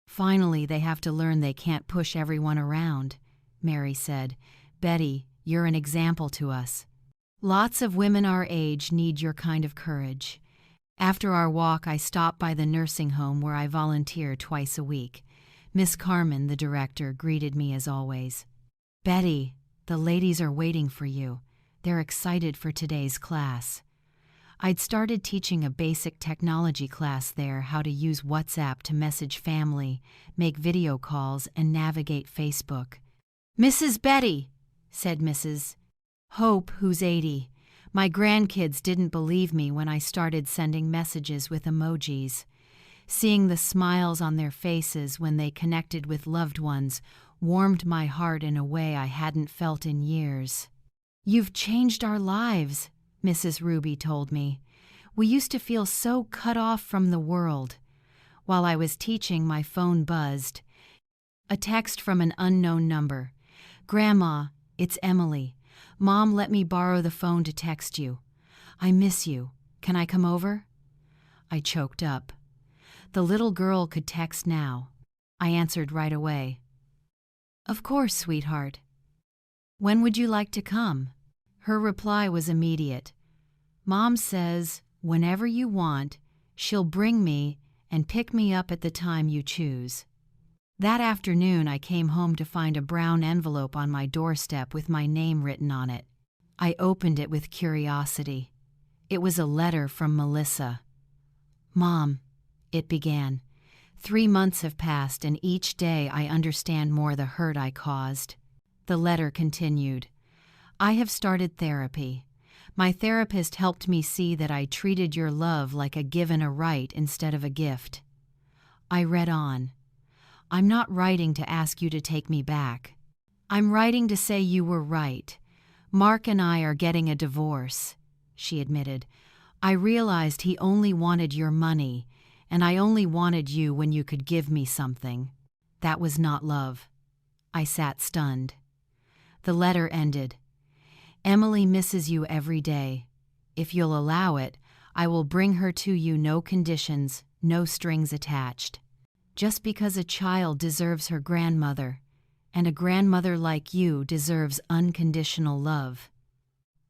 "Finally, they have to learn they can't push everyone around," Mary said. "Betty, you're an example to us. Lots of women our age need your kind of courage." After our walk, I stopped by the nursing home where I volunteer twice a week. Miss Carmen, the director, greeted me as always. "Betty, the ladies are waiting for you. They're excited for today's class." I'd started teaching a basic technology class there, how to use WhatsApp to message family, make video calls, and navigate Facebook. "Mrs. Betty," said Mrs. Hope, who's 80. My grandkids didn't believe me when I started sending messages with emojis. Seeing the smiles on their faces when they connected with loved ones warmed my heart in a way I hadn't felt in years. "You've changed our lives," Mrs. Ruby told me. "We used to feel so cut off from the world." While I was teaching, my phone buzzed. A text from an unknown number. "Grandma, it's Emily. Mom let me borrow the phone to text you. I miss you. Can I come over?" I choked up. The little girl could text now. I answered right away. "Of course, sweetheart. When would you like to come?" Her reply was immediate. "Mom says, whenever you want, she'll bring me and pick me up at the time you choose." That afternoon, I came home to find a brown envelope on my doorstep with my name written on it. I opened it with curiosity. It was a letter from Melissa. "Mom," it began, "3 months have passed, and each day I understand more the hurt I caused." The letter continued, "I have started therapy. My therapist helped me see that I treated your love like a given a right instead of a gift." I read on. I'm not writing to ask you to take me back. I'm writing to say you were right. Mark and I are getting a divorce," she admitted. "I realized he only wanted your money, and I only wanted you when you could give me something. That was not love." I sat stunned. The letter ended. "Emily misses you every day. If you'll allow it, I will bring her to you, no conditions, no strings attached. Just because a child deserves her grandmother, and a grandmother like you deserves unconditional love."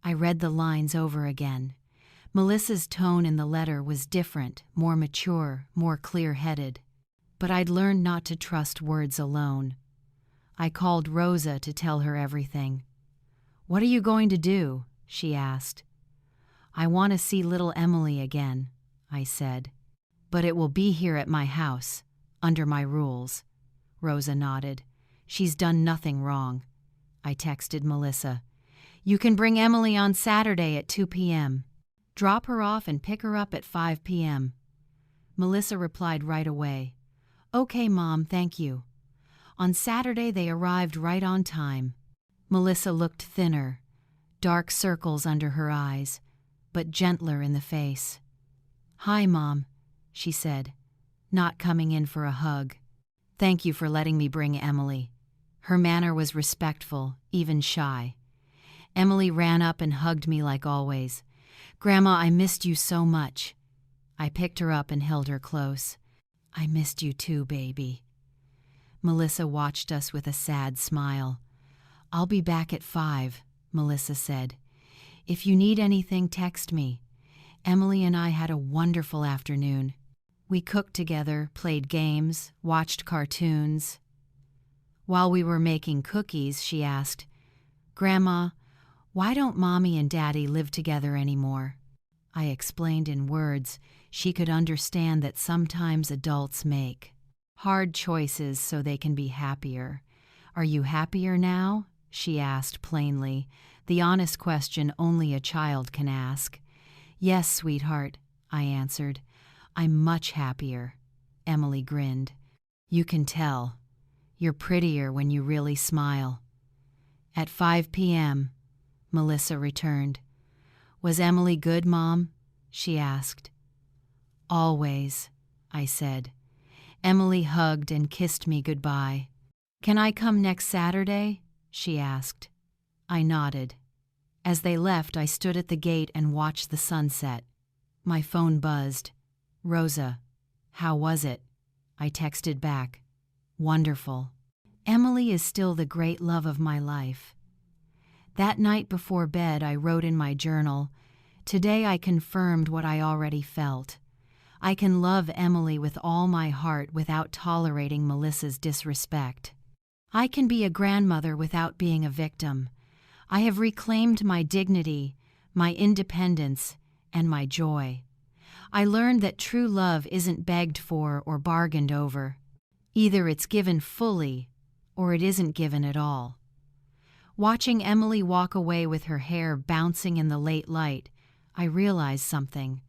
I read the lines over again. Melissa's tone in the letter was different, more mature, more clear-headed. But I'd learned not to trust words alone. I called Rosa to tell her everything. "What are you going to do?" she asked. "I want to see little Emily again," I said. "But it will be here at my house, under my rules." Rosa nodded. "She's done nothing wrong." I texted Melissa. "You can bring Emily on Saturday at 2 p.m. Drop her off and pick her up at 5 p.m. Melissa replied right away. "Okay, Mom, thank you." On Saturday they arrived right on time. Melissa looked thinner, dark circles under her eyes, but gentler in the face. "Hi, Mom," she said, not coming in for a hug. "Thank you for letting me bring Emily." Her manner was respectful, even shy. Emily ran up and hugged me like always. "Grandma, I missed you so much." I picked her up and held her close. "I missed you too, baby." Melissa watched us with a sad smile. "I'll be back at 5, Melissa said. "If you need anything, text me." Emily and I had a wonderful afternoon. We cooked together, played games, watched cartoons. While we were making cookies, she asked, "Grandma, why don't Mommy and Daddy live together anymore?" I explained in words she could understand that sometimes adults make hard choices so they can be happier. "Are you happier now?" she asked plainly, the honest question only a child can ask. "Yes, sweetheart," I answered. "I'm much happier." Emily grinned. "You can tell. You're prettier when you really smile." At 5 p.m., Melissa returned. "Was Emily good, Mom?" she asked. "Always," I said. Emily hugged and kissed me goodbye. "Can I come next Saturday?" she asked. I nodded. As they left, I stood at the gate and watched the sunset. My phone buzzed. "Rosa, how was it?" I texted back. "Wonderful. Emily is still the great love of my life." That night before bed, I wrote in my journal, "Today I confirmed what I already felt. I can love Emily with all my heart without tolerating Melissa's disrespect. I can be a grandmother without being a victim. I have reclaimed my dignity, my independence, and my joy. I learned that true love isn't begged for or bargained over. Either it's given fully, or it isn't given at all." Watching Emily walk away with her hair bouncing in the late light, I realized something.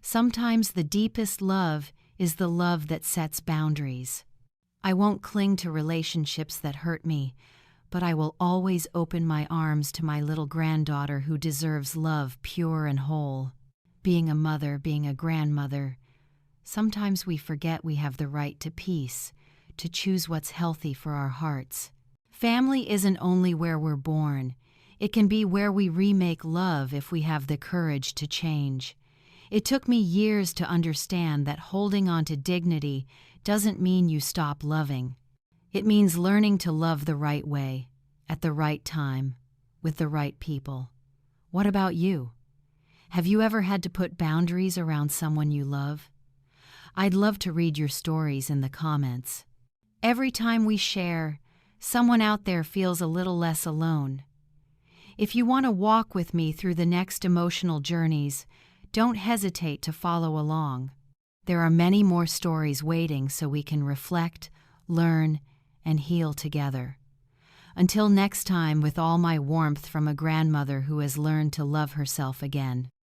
Sometimes the deepest love is the love that sets boundaries. I won't cling to relationships that hurt me, but I will always open my arms to my little granddaughter who deserves love pure and whole. Being a mother, being a grandmother, sometimes we forget we have the right to peace, to choose what's healthy for our hearts. Family isn't only where we're born. It can be where we remake love if we have the courage to change. It took me years to understand that holding on to dignity doesn't mean you stop loving. It means learning to love the right way, at the right time, with the right people. What about you? Have you ever had to put boundaries around someone you love? I'd love to read your stories in the comments. Every time we share, someone out there feels a little less alone. If you want to walk with me through the next emotional journeys, don't hesitate to follow along. There are many more stories waiting so we can reflect, learn, and heal together. Until next time, with all my warmth from a grandmother who has learned to love herself again.